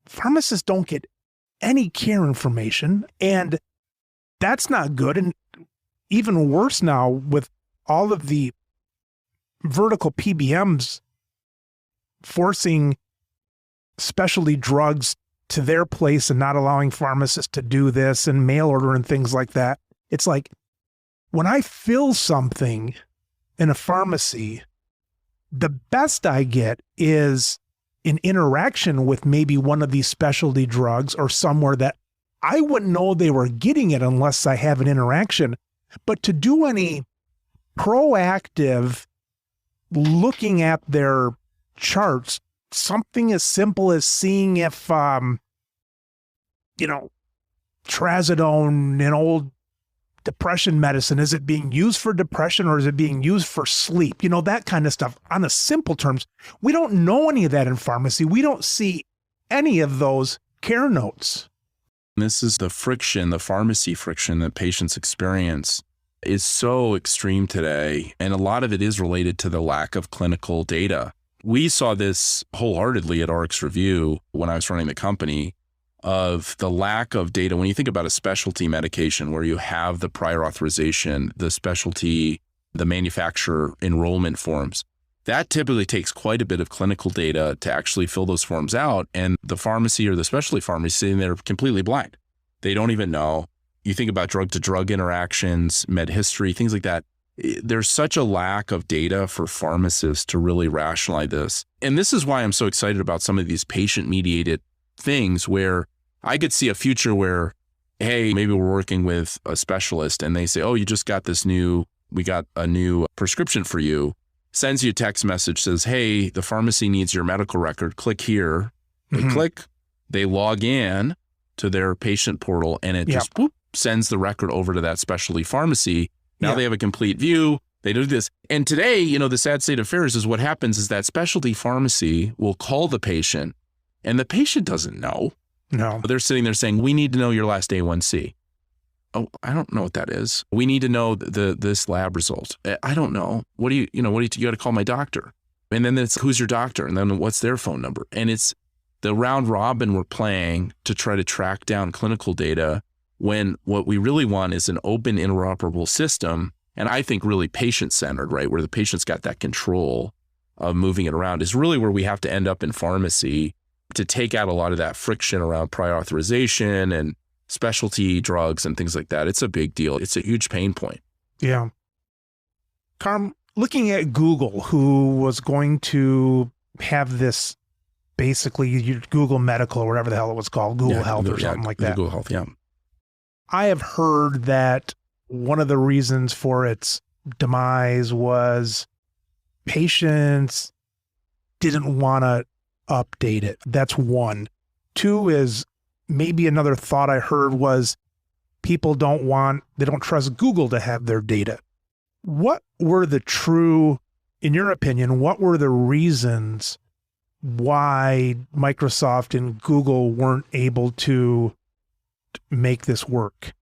pharmacists don't get any care information, and that's not good. And even worse now with all of the vertical PBMs forcing specialty drugs to their place and not allowing pharmacists to do this and mail order and things like that. It's like, when I fill something in a pharmacy, The best I get is an interaction with maybe one of these specialty drugs or somewhere that I wouldn't know they were getting it unless I have an interaction. But to do any proactive looking at their charts, something as simple as seeing if, trazodone, an old depression medicine, is it being used for depression or is it being used for sleep? That kind of stuff. On the simple terms, we don't know any of that in pharmacy. We don't see any of those care notes. This is the friction, the pharmacy friction that patients experience is so extreme today. And a lot of it is related to the lack of clinical data. We saw this wholeheartedly at RX Review when I was running the company, of the lack of data. When you think about a specialty medication where you have the prior authorization, the specialty, the manufacturer enrollment forms, that typically takes quite a bit of clinical data to actually fill those forms out. And the pharmacy or the specialty pharmacy sitting there completely blind. They don't even know. You think about drug-to-drug interactions, med history, things like that. There's such a lack of data for pharmacists to really rationalize this. And this is why I'm so excited about some of these patient-mediated things where I could see a future where, hey, maybe we're working with a specialist and they say, oh, you just got we got a new prescription for you, sends you a text message, says, hey, the pharmacy needs your medical record, click here. They click, they log in to their patient portal and it just sends the record over to that specialty pharmacy. Now they have a complete view. They do this. And today, the sad state of affairs is what happens is that specialty pharmacy will call the patient and the patient doesn't know. No. They're sitting there saying, we need to know your last A1C. Oh, I don't know what that is. We need to know this lab result. I don't know. You got to call my doctor. And then it's who's your doctor? And then what's their phone number? And it's the round robin we're playing to try to track down clinical data when what we really want is an open interoperable system. And I think really patient-centered, right? Where the patient's got that control of moving it around is really where we have to end up in pharmacy to take out a lot of that friction around prior authorization and specialty drugs and things like that. It's a big deal. It's a huge pain point. Yeah. Carm, looking at Google, who was going to have this basically Google Medical or whatever the hell it was called, Google Health or something like that. Google Health, yeah. I have heard that one of the reasons for its demise was patients didn't want to update it. That's one. Two is maybe another thought I heard was people they don't trust Google to have their data. What were in your opinion, what were the reasons why Microsoft and Google weren't able to make this work?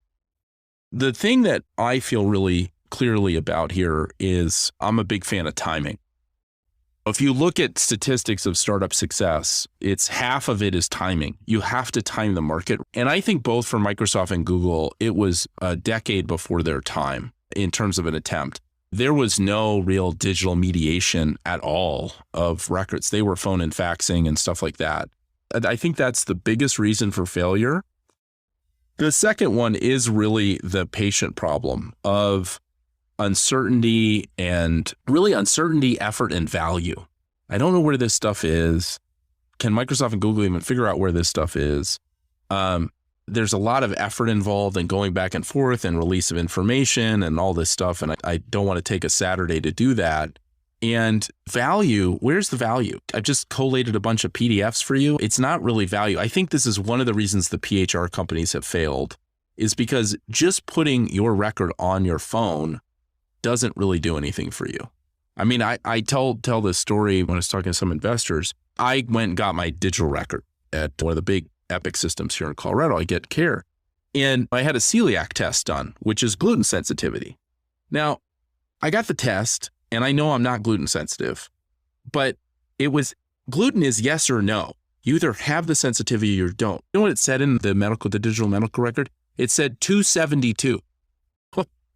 The thing that I feel really clearly about here is I'm a big fan of timing. If you look at statistics of startup success, it's half of it is timing. You have to time the market. And I think both for Microsoft and Google, it was a decade before their time in terms of an attempt. There was no real digital mediation at all of records. They were phone and faxing and stuff like that. I think that's the biggest reason for failure. The second one is really the patient problem of uncertainty and really uncertainty, effort, and value. I don't know where this stuff is. Can Microsoft and Google even figure out where this stuff is? There's a lot of effort involved in going back and forth and release of information and all this stuff. And I don't want to take a Saturday to do that. And value, where's the value? I've just collated a bunch of PDFs for you. It's not really value. I think this is one of the reasons the PHR companies have failed is because just putting your record on your phone doesn't really do anything for you. I mean, I tell this story when I was talking to some investors. I went and got my digital record at one of the big Epic systems here in Colorado. I get care. And I had a celiac test done, which is gluten sensitivity. Now, I got the test and I know I'm not gluten sensitive, but gluten is yes or no. You either have the sensitivity or don't. You know what it said in the digital medical record? It said 272.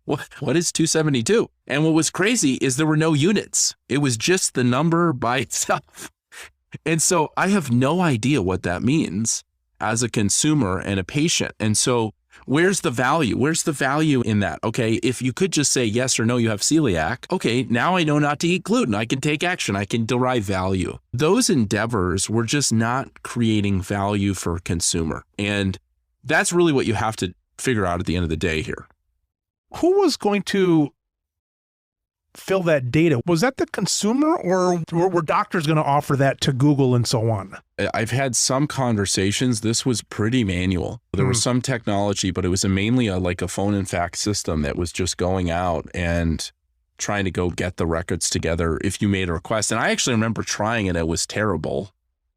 What is 272? And what was crazy is there were no units. It was just the number by itself. And so I have no idea what that means as a consumer and a patient. And so Where's the value? Where's the value in that? Okay, if you could just say yes or no, you have celiac. Okay, now I know not to eat gluten. I can take action. I can derive value. Those endeavors were just not creating value for a consumer. And that's really what you have to figure out at the end of the day here. Who was going to fill that data? Was that the consumer, or were doctors going to offer that to Google and so on? I've had some conversations. This was pretty manual. There was some technology, but it was mainly like a phone and fax system that was just going out and trying to go get the records together if you made a request. And I actually remember trying it. It was terrible.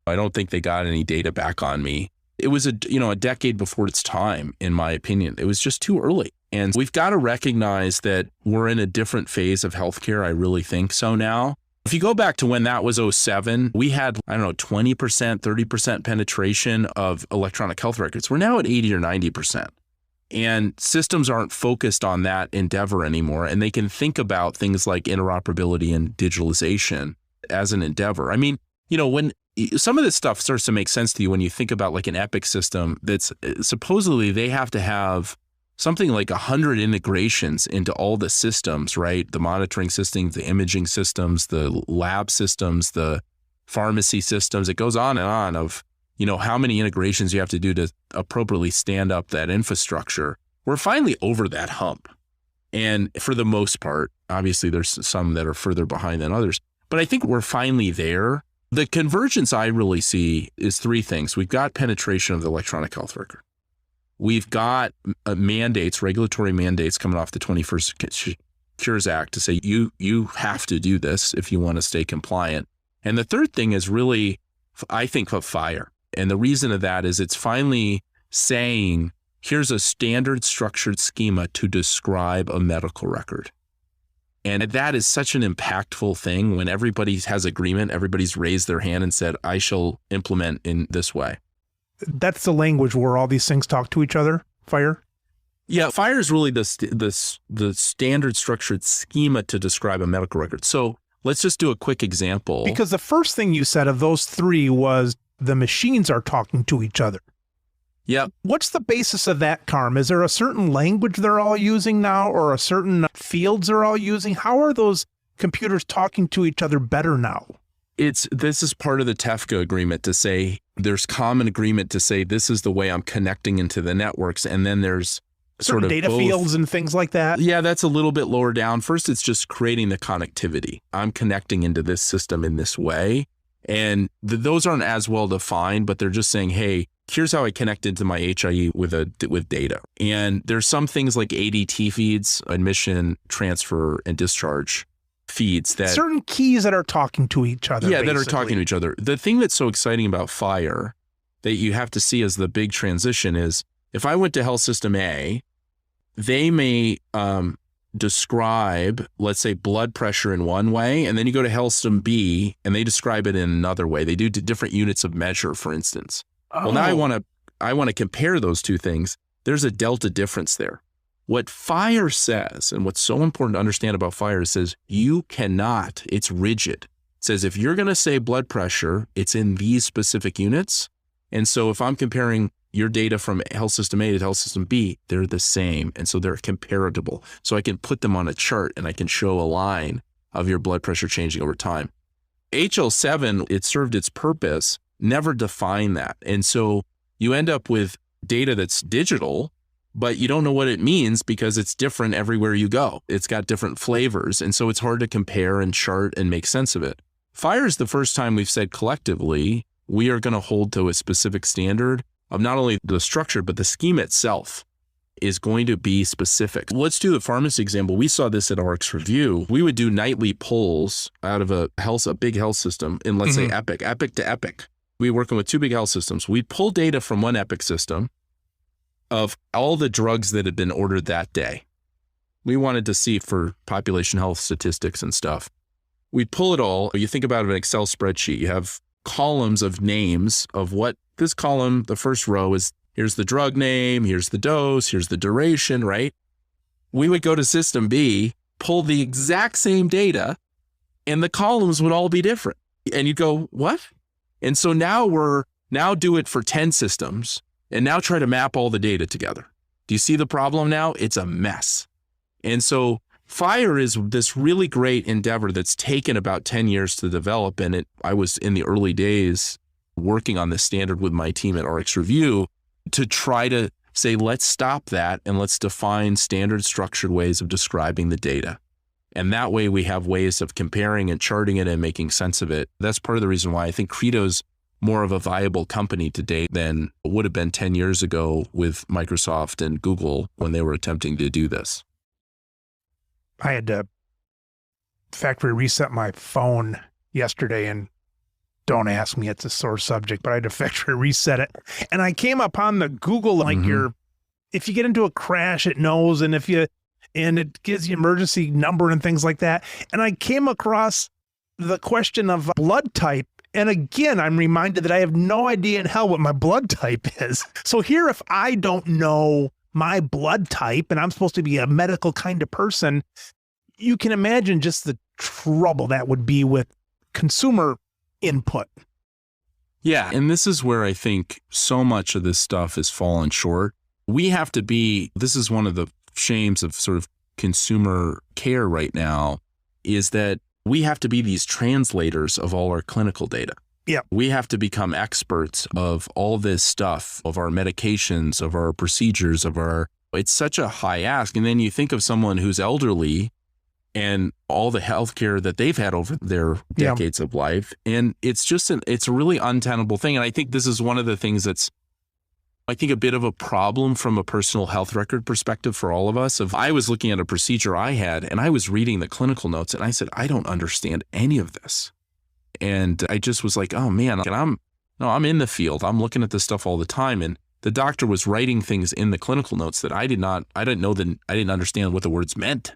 I don't think they got any data back on me. It was a decade before its time, in my opinion. It was just too early. And we've got to recognize that we're in a different phase of healthcare. I really think so now. If you go back to when that was 2007, we had, 20%, 30% penetration of electronic health records. We're now at 80 or 90%. And systems aren't focused on that endeavor anymore. And they can think about things like interoperability and digitalization as an endeavor. I mean, when some of this stuff starts to make sense to you when you think about like an Epic system that's supposedly they have to have something like 100 integrations into all the systems, right? The monitoring systems, the imaging systems, the lab systems, the pharmacy systems. It goes on and on of, how many integrations you have to do to appropriately stand up that infrastructure. We're finally over that hump. And for the most part, obviously there's some that are further behind than others, but I think we're finally there. The convergence I really see is three things. We've got penetration of the electronic health record. We've got mandates, regulatory mandates coming off the 21st Cures Act to say you have to do this if you want to stay compliant. And the third thing is really, I think, of FHIR. And the reason of that is it's finally saying, here's a standard structured schema to describe a medical record. And that is such an impactful thing when everybody has agreement, everybody's raised their hand and said, I shall implement in this way. That's the language where all these things talk to each other, FHIR? Yeah, FHIR is really the standard structured schema to describe a medical record. So let's just do a quick example. Because the first thing you said of those three was the machines are talking to each other. Yeah. What's the basis of that, Carm? Is there a certain language they're all using now or a certain fields they're all using? How are those computers talking to each other better now? This is part of the TEFCA agreement to say there's common agreement to say this is the way I'm connecting into the networks. And then there's sort of data both fields and things like that. Yeah, that's a little bit lower down. First, it's just creating the connectivity. I'm connecting into this system in this way. And those aren't as well defined, but they're just saying, hey, here's how I connect into my HIE with data. And there's some things like ADT feeds, admission, transfer, and discharge feeds that certain keys that are talking to each other. Yeah, basically. That are talking to each other. The thing that's so exciting about FHIR that you have to see as the big transition is if I went to health system A, they may describe, let's say, blood pressure in one way, and then you go to health system B and they describe it in another way. They do different units of measure, for instance. Oh. Well, now I want to compare those two things. There's a delta difference there. What FHIR says, and what's so important to understand about FHIR, says you cannot, it's rigid. It says if you're going to say blood pressure, it's in these specific units. And so if I'm comparing your data from health system A to health system B, they're the same. And so they're comparable. So I can put them on a chart and I can show a line of your blood pressure changing over time. HL7, it served its purpose, never defined that. And so you end up with data that's digital, but you don't know what it means because it's different everywhere you go. It's got different flavors. And so it's hard to compare and chart and make sense of it. FHIR is the first time we've said collectively, we are going to hold to a specific standard of not only the structure, but the schema itself is going to be specific. Let's do the pharmacy example. We saw this at RX Review. We would do nightly polls out of a big health system in, let's say, Epic to Epic. We were working with two big health systems. We'd pull data from one Epic system of all the drugs that had been ordered that day. We wanted to see for population health statistics and stuff. We'd pull it all. You think about an Excel spreadsheet. You have columns of names of what this column, the first row is, here's the drug name, here's the dose, here's the duration, right? We would go to system B, pull the exact same data, and the columns would all be different. And you'd go, what? And so now do it for 10 systems and now try to map all the data together. Do you see the problem now? It's a mess. And so FHIR is this really great endeavor that's taken about 10 years to develop. And I was in the early days working on this standard with my team at RX Review to try to say, let's stop that and let's define standard structured ways of describing the data. And that way we have ways of comparing and charting it and making sense of it. That's part of the reason why I think Credo's more of a viable company today than it would have been 10 years ago with Microsoft and Google when they were attempting to do this. I had to factory reset my phone yesterday, and don't ask me, it's a sore subject, but I had to factory reset it. And I came upon the Google, like if you get into a crash, it knows, and and it gives you emergency number and things like that. And I came across the question of blood type. And again, I'm reminded that I have no idea in hell what my blood type is. So here, if I don't know my blood type and I'm supposed to be a medical kind of person, you can imagine just the trouble that would be with consumer input. Yeah. And this is where I think so much of this stuff has fallen short. We have to this is one of the shames of sort of consumer care right now, is that we have to be these translators of all our clinical data. Yeah. We have to become experts of all this stuff, of our medications, of our procedures, it's such a high ask. And then you think of someone who's elderly and all the healthcare that they've had over their decades of life. And it's just, it's a really untenable thing. And I think this is one of the things that's, I think, a bit of a problem from a personal health record perspective for all of us. If I was looking at a procedure I had and I was reading the clinical notes and I said, I don't understand any of this. And I just was like, oh man, I'm in the field. I'm looking at this stuff all the time. And the doctor was writing things in the clinical notes that I didn't understand what the words meant.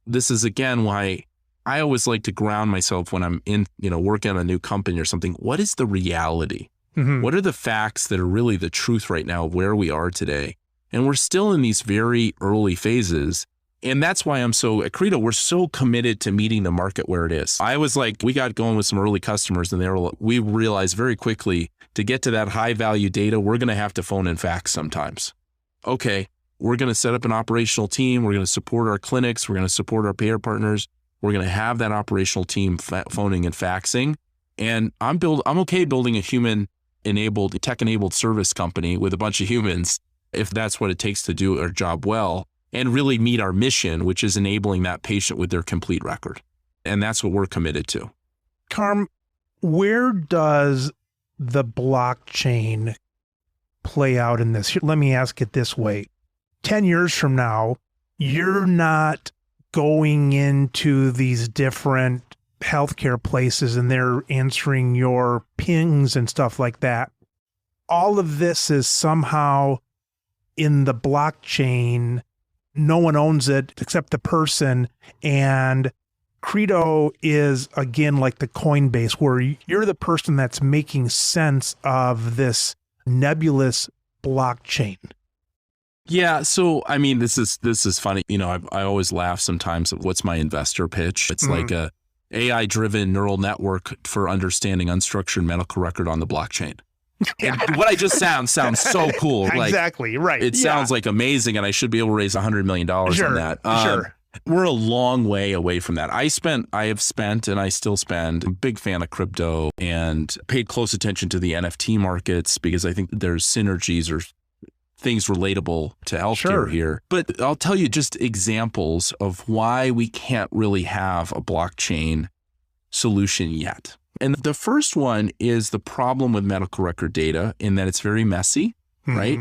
This is again why I always like to ground myself when I'm in, working on a new company or something. What is the reality? What are the facts that are really the truth right now of where we are today? And we're still in these very early phases. And that's why at Credo, we're so committed to meeting the market where it is. I was like, we got going with some early customers and we realized very quickly to get to that high value data, we're going to have to phone and fax sometimes. Okay, we're going to set up an operational team. We're going to support our clinics. We're going to support our payer partners. We're going to have that operational team phoning and faxing. And I'm okay building a tech-enabled service company with a bunch of humans, if that's what it takes to do our job well and really meet our mission, which is enabling that patient with their complete record. And that's what we're committed to. Carm, where does the blockchain play out in this? Let me ask it this way. 10 years from now, you're not going into these different healthcare places and they're answering your pings and stuff like that. All of this is somehow in the blockchain. No one owns it except the person. And Credo is, again, like the Coinbase, where you're the person that's making sense of this nebulous blockchain. Yeah. So, I mean, this is funny. I always laugh sometimes at what's my investor pitch. It's like a AI-driven neural network for understanding unstructured medical record on the blockchain. And what I just sounds so cool. Exactly, right. It sounds like amazing, and I should be able to raise $100 million on that. Sure. We're a long way away from that. I have spent, and I still spend, I'm a big fan of crypto and paid close attention to the NFT markets because I think there's synergies or things relatable to healthcare here. But I'll tell you just examples of why we can't really have a blockchain solution yet. And the first one is the problem with medical record data in that it's very messy, right?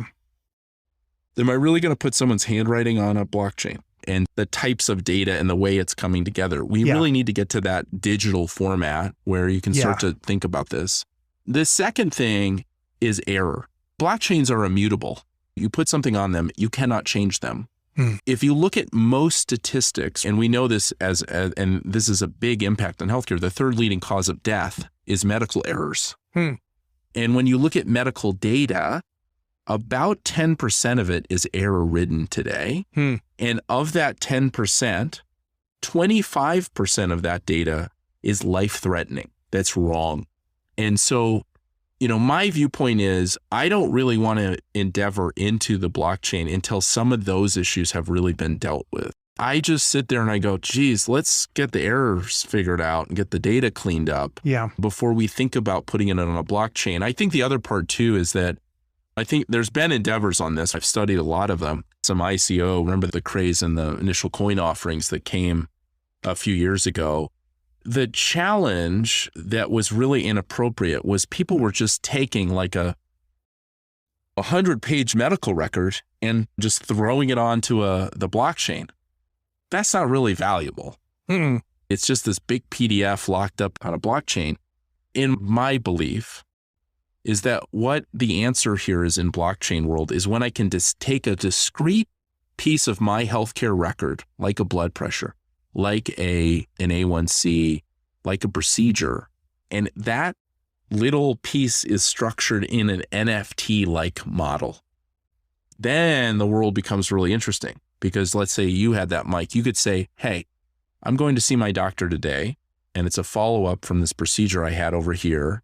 Am I really going to put someone's handwriting on a blockchain? And the types of data and the way it's coming together. We really need to get to that digital format where you can start to think about this. The second thing is error. Blockchains are immutable. You put something on them, you cannot change them. If you look at most statistics, and we know this and this is a big impact on healthcare, the third leading cause of death is medical errors. And when you look at medical data, about 10% of it is error-ridden today. And of that 10%, 25% of that data is life-threatening. That's wrong. And so my viewpoint is I don't really want to endeavor into the blockchain until some of those issues have really been dealt with. I just sit there and I go, geez, let's get the errors figured out and get the data cleaned up before we think about putting it on a blockchain. I think the other part too is that I think there's been endeavors on this. I've studied a lot of them. Some ICO, remember the craze and the initial coin offerings that came a few years ago. The challenge that was really inappropriate was people were just taking like a 100-page medical record and just throwing it onto the blockchain. That's not really valuable. It's just this big PDF locked up on a blockchain. In my belief is that what the answer here is in blockchain world is when I can just take a discrete piece of my healthcare record, like a blood pressure, like an A1C, like a procedure, and that little piece is structured in an NFT-like model. Then the world becomes really interesting. Because let's say you had that mic, you could say, hey, I'm going to see my doctor today, and it's a follow-up from this procedure I had over here.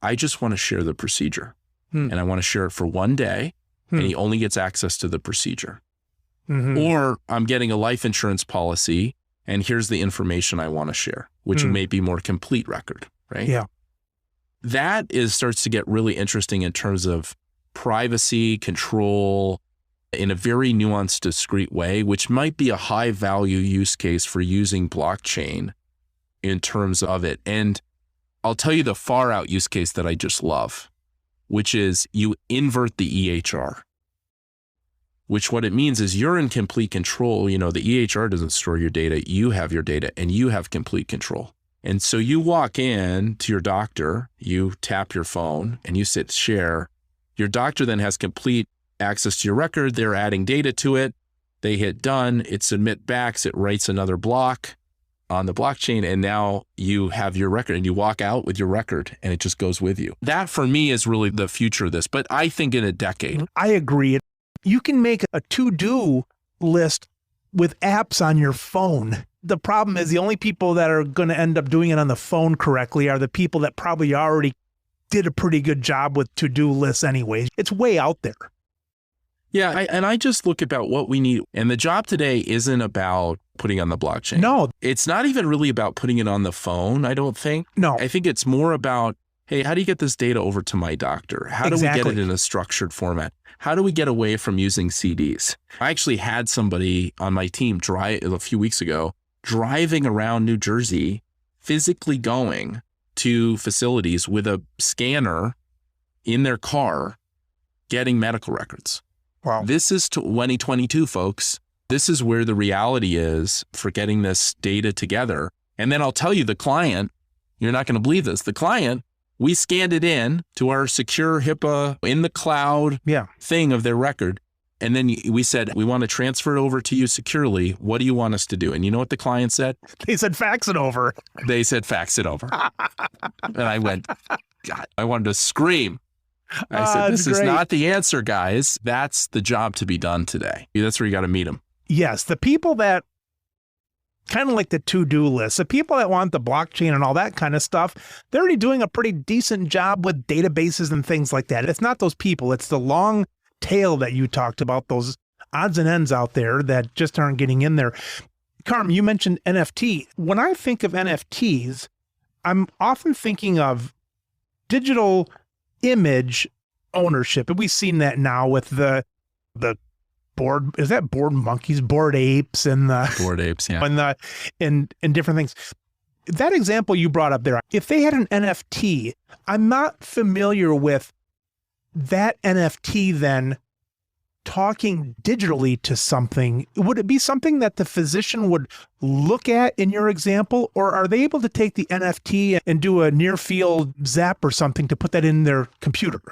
I just want to share the procedure, and I want to share it for one day, and he only gets access to the procedure. Or I'm getting a life insurance policy, and here's the information I want to share, which may be more complete record, right? Yeah. That starts to get really interesting in terms of privacy, control, in a very nuanced, discrete way, which might be a high value use case for using blockchain in terms of it. And I'll tell you the far out use case that I just love, which is you invert the EHR, which what it means is you're in complete control. The EHR doesn't store your data. You have your data and you have complete control. And so you walk in to your doctor, you tap your phone and you sit share. Your doctor then has complete access to your record. They're adding data to it. They hit done. It submit backs. It writes another block on the blockchain. And now you have your record and you walk out with your record and it just goes with you. That for me is really the future of this. But I think in a decade. I agree. You can make a to-do list with apps on your phone. The problem is the only people that are going to end up doing it on the phone correctly are the people that probably already did a pretty good job with to-do lists anyways. It's way out there. Yeah, and I just look about what we need. And the job today isn't about putting on the blockchain. No. It's not even really about putting it on the phone, I don't think. No. I think it's more about, hey, how do you get this data over to my doctor? How do we get it in a structured format? How do we get away from using CDs? I actually had somebody on my team a few weeks ago driving around New Jersey, physically going to facilities with a scanner in their car, getting medical records. Wow. This is 2022, folks. This is where the reality is for getting this data together. And then I'll tell you, the client, you're not going to believe this. The client, we scanned it in to our secure HIPAA in the cloud thing of their record. And then we said, we want to transfer it over to you securely. What do you want us to do? And you know what the client said? They said, fax it over. They said, fax it over. And I went, God, I wanted to scream. I said, this is not the answer, guys. That's the job to be done today. That's where you got to meet them. Yes. The people that kind of like the to-do list, the people that want the blockchain and all that kind of stuff, they're already doing a pretty decent job with databases and things like that. It's not those people. It's the long tail that you talked about, those odds and ends out there that just aren't getting in there. Carm, you mentioned NFT. When I think of NFTs, I'm often thinking of digital image ownership. And we've seen that now with the board, is that board monkeys, board apes and the board apes, yeah. And different things. That example you brought up there, if they had an NFT, I'm not familiar with that NFT then talking digitally to something. Would it be something that the physician would look at in your example, or are they able to take the NFT and do a near field zap or something to put that in their computer?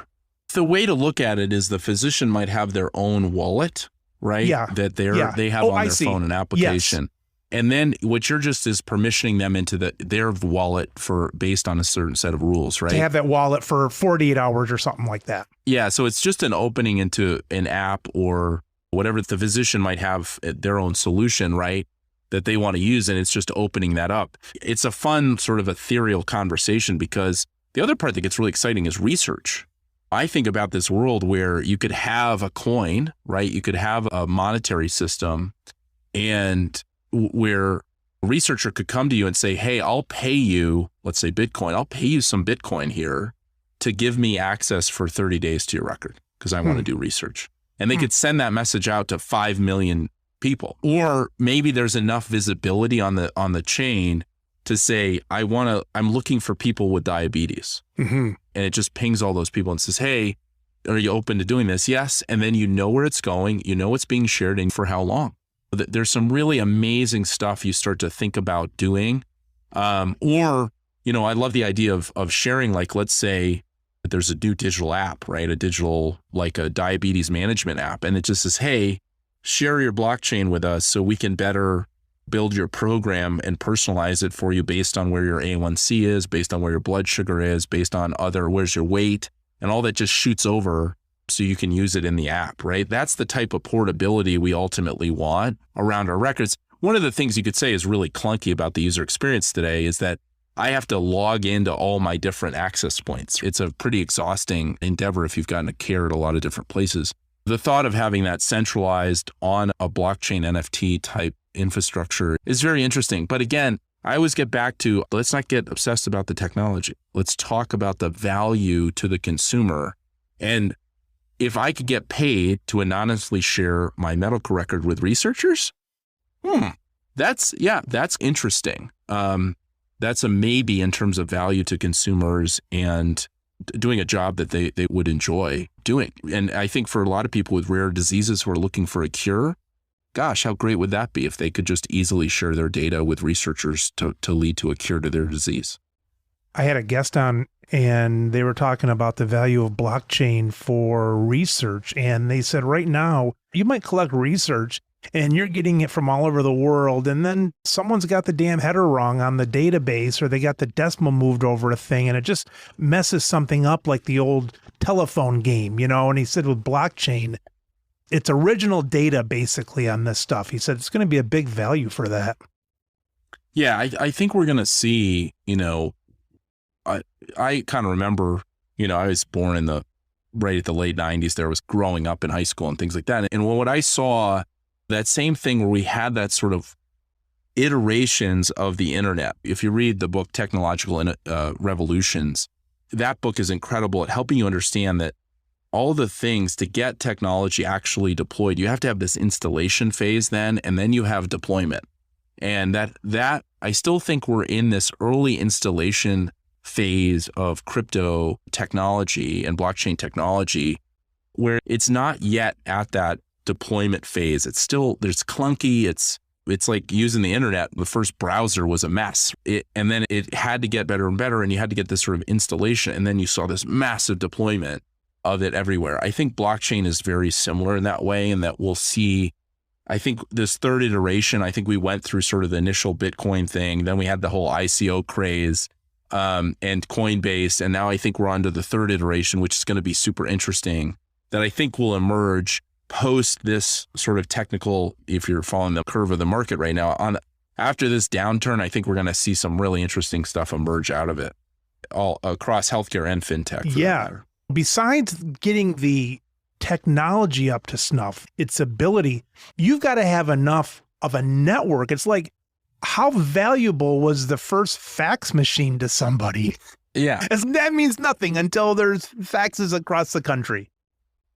The way to look at it is the physician might have their own wallet, right? Yeah. That they have on their phone an application. Yes. And then what you're just is permissioning them into their wallet based on a certain set of rules, right? To have that wallet for 48 hours or something like that. Yeah. So it's just an opening into an app or whatever the physician might have their own solution, right? That they want to use. And it's just opening that up. It's a fun sort of ethereal conversation because The other part that gets really exciting is research. I think about this world where you could have a coin, right? You could have a monetary system, and where a researcher could come to you and say, hey, I'll pay you, let's say Bitcoin, I'll pay you some Bitcoin here to give me access for 30 days to your record because I want to do research. And they could send that message out to 5 million people. Or maybe there's enough visibility on the chain to say, I'm looking for people with diabetes. And it just pings all those people and says, hey, are you open to doing this? Yes. And then you know where it's going, you know what's being shared and for how long. There's some really amazing stuff you start to think about doing. Or, I love the idea of sharing, like, let's say that there's a new digital app, right? A digital, like a diabetes management app. And it just says, hey, share your blockchain with us so we can better build your program and personalize it for you based on where your A1C is, based on where your blood sugar is, based on where's your weight, and all that just shoots over so you can use it in the app, right? That's the type of portability we ultimately want around our records. One of the things you could say is really clunky about the user experience today is that I have to log into all my different access points. It's a pretty exhausting endeavor if you've gotten a care at a lot of different places. The thought of having that centralized on a blockchain NFT type infrastructure is very interesting. But again, I always get back to, let's not get obsessed about the technology. Let's talk about the value to the consumer. And if I could get paid to anonymously share my medical record with researchers, that's interesting. That's a maybe in terms of value to consumers and doing a job that they would enjoy doing. And I think for a lot of people with rare diseases who are looking for a cure, gosh, how great would that be if they could just easily share their data with researchers to lead to a cure to their disease? I had a guest on and they were talking about the value of blockchain for research. And they said right now, you might collect research and you're getting it from all over the world. And then someone's got the damn header wrong on the database, or they got the decimal moved over a thing, and it just messes something up like the old telephone game, And he said with blockchain, it's original data basically on this stuff. He said it's going to be a big value for that. Yeah, I think we're going to see, I kind of remember, I was born right at the late 90s there, was growing up in high school and things like that. And what I saw, that same thing where we had that sort of iterations of the internet. If you read the book Technological Revolutions, that book is incredible at helping you understand that all the things to get technology actually deployed, you have to have this installation phase then, and then you have deployment. And that I still think we're in this early installation phase of crypto technology and blockchain technology, where it's not yet at that deployment phase. It's still, there's clunky. It's like using the internet. The first browser was a mess. And then it had to get better and better, and you had to get this sort of installation. And then you saw this massive deployment of it everywhere. I think blockchain is very similar in that way, and that we'll see, I think this third iteration, I think we went through sort of the initial Bitcoin thing. Then we had the whole ICO craze and Coinbase. And now I think we're on to the third iteration, which is going to be super interesting, that I think will emerge post this sort of technical, if you're following the curve of the market right now, after this downturn, I think we're going to see some really interesting stuff emerge out of it, all across healthcare and fintech. Yeah. Besides getting the technology up to snuff, its ability, you've got to have enough of a network. It's like, how valuable was the first fax machine to somebody? Yeah. That means nothing until there's faxes across the country.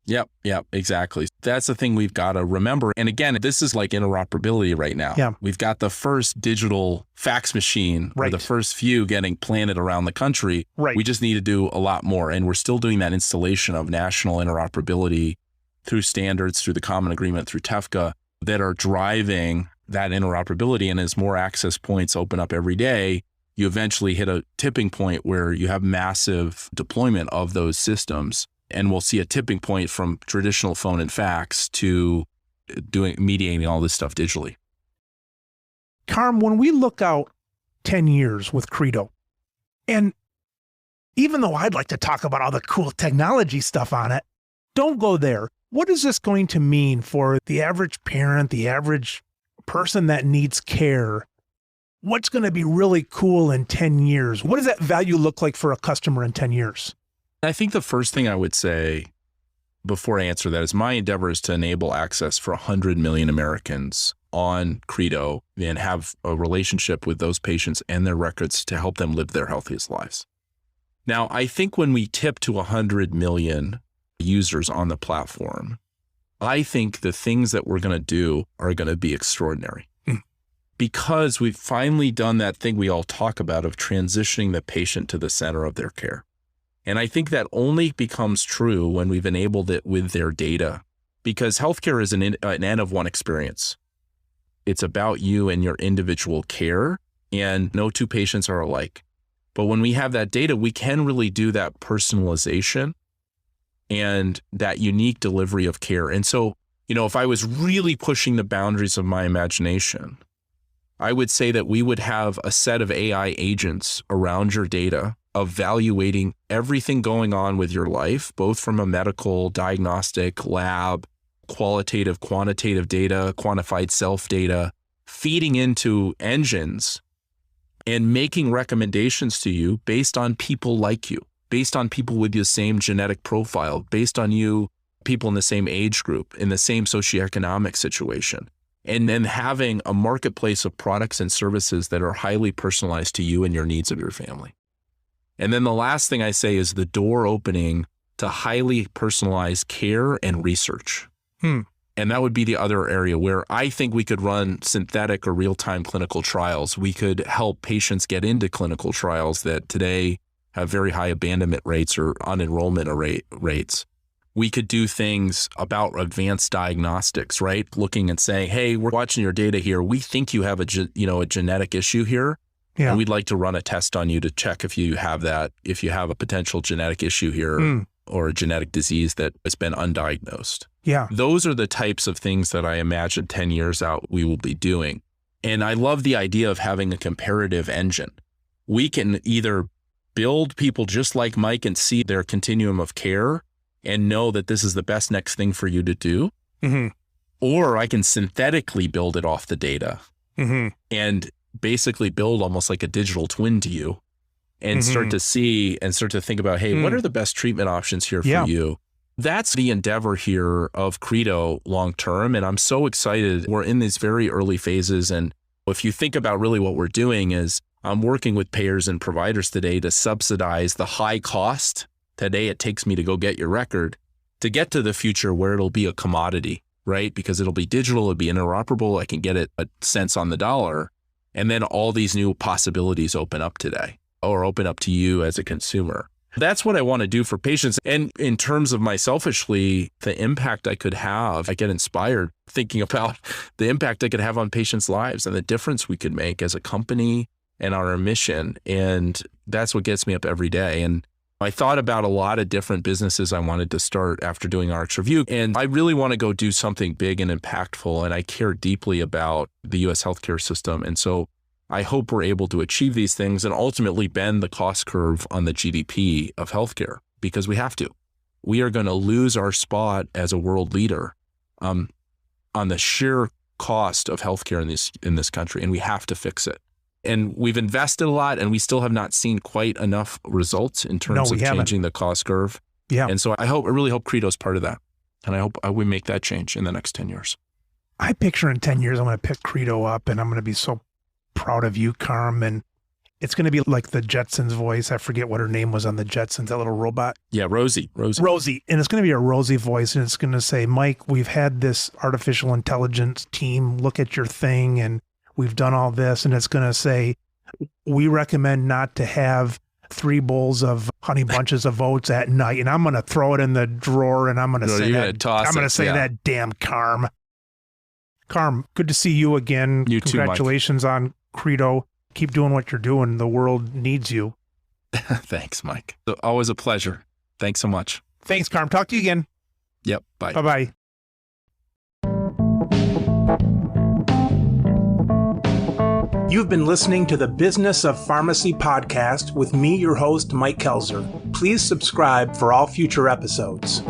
Yep, exactly. That's the thing we've got to remember. And again, this is like interoperability right now. Yeah. We've got the first digital fax machine, or the first few getting planted around the country. Right. We just need to do a lot more. And we're still doing that installation of national interoperability through standards, through the Common Agreement, through TEFCA, that are driving that interoperability. And as more access points open up every day, you eventually hit a tipping point where you have massive deployment of those systems. And we'll see a tipping point from traditional phone and fax to mediating all this stuff digitally. Carm, when we look out 10 years with Credo, and even though I'd like to talk about all the cool technology stuff on it, don't go there. What is this going to mean for the average parent, the average person that needs care? what's going to be really cool in 10 years? What does that value look like for a customer in 10 years? I think the first thing I would say before I answer that is my endeavor is to enable access for 100 million Americans on Credo and have a relationship with those patients and their records to help them live their healthiest lives. Now, I think when we tip to 100 million users on the platform, I think the things that we're going to do are going to be extraordinary. Because we've finally done that thing we all talk about of transitioning the patient to the center of their care. And I think that only becomes true when we've enabled it with their data, because healthcare is an N of one experience. It's about you and your individual care, and no two patients are alike. But when we have that data, we can really do that personalization and that unique delivery of care. And so, if I was really pushing the boundaries of my imagination, I would say that we would have a set of AI agents around your data, evaluating everything going on with your life, both from a medical, diagnostic, lab, qualitative, quantitative data, quantified self data, feeding into engines and making recommendations to you based on people like you, based on people with the same genetic profile, based on you, people in the same age group, in the same socioeconomic situation. And then having a marketplace of products and services that are highly personalized to you and your needs of your family. And then the last thing I say is the door opening to highly personalized care and research. And that would be the other area where I think we could run synthetic or real-time clinical trials. We could help patients get into clinical trials that today have very high abandonment rates or unenrollment rates. We could do things about advanced diagnostics, right? Looking and saying, hey, we're watching your data here. We think you have a genetic issue here. Yeah. And we'd like to run a test on you to check if you have that, if you have a potential genetic issue here or a genetic disease that has been undiagnosed. Yeah. Those are the types of things that I imagine 10 years out we will be doing. And I love the idea of having a comparative engine. We can either build people just like Mike and see their continuum of care and know that this is the best next thing for you to do. Or I can synthetically build it off the data and basically build almost like a digital twin to you and start to see and start to think about, hey, what are the best treatment options here for you? That's the endeavor here of Credo long-term. And I'm so excited. We're in these very early phases. And if you think about really what we're doing is I'm working with payers and providers today to subsidize the high cost today it takes me to go get your record to get to the future where it'll be a commodity, right? Because it'll be digital, it'll be interoperable. I can get it at cents on the dollar. And then all these new possibilities open up today or open up to you as a consumer. That's what I want to do for patients. And in terms of my selfishly, the impact I could have, I get inspired thinking about the impact I could have on patients' lives and the difference we could make as a company and on our mission. And that's what gets me up every day. And I thought about a lot of different businesses I wanted to start after doing Arch Review. And I really want to go do something big and impactful. And I care deeply about the U.S. healthcare system. And so I hope we're able to achieve these things and ultimately bend the cost curve on the GDP of healthcare, because we have to. We are going to lose our spot as a world leader on the sheer cost of healthcare in this country, and we have to fix it. And we've invested a lot, and we still have not seen quite enough results in terms of changing the cost curve. Yeah. And so I really hope Credo is part of that. And I hope we make that change in the next 10 years. I picture in 10 years, I'm going to pick Credo up and I'm going to be so proud of you, Carm. And it's going to be like the Jetsons voice. I forget what her name was on the Jetsons, that little robot. Yeah, Rosie. Rosie. And it's going to be a Rosie voice. And it's going to say, Mike, we've had this artificial intelligence team look at your thing and we've done all this. And it's going to say, we recommend not to have 3 bowls of honey bunches of oats at night. And I'm going to throw it in the drawer and I'm going to say that damn Carm. Carm, good to see you again. You too, Congratulations on Credo. Keep doing what you're doing. The world needs you. Thanks, Mike. Always a pleasure. Thanks so much. Thanks, Carm. Talk to you again. Yep. Bye. Bye-bye. You've been listening to the Business of Pharmacy podcast with me, your host, Mike Kelzer. Please subscribe for all future episodes.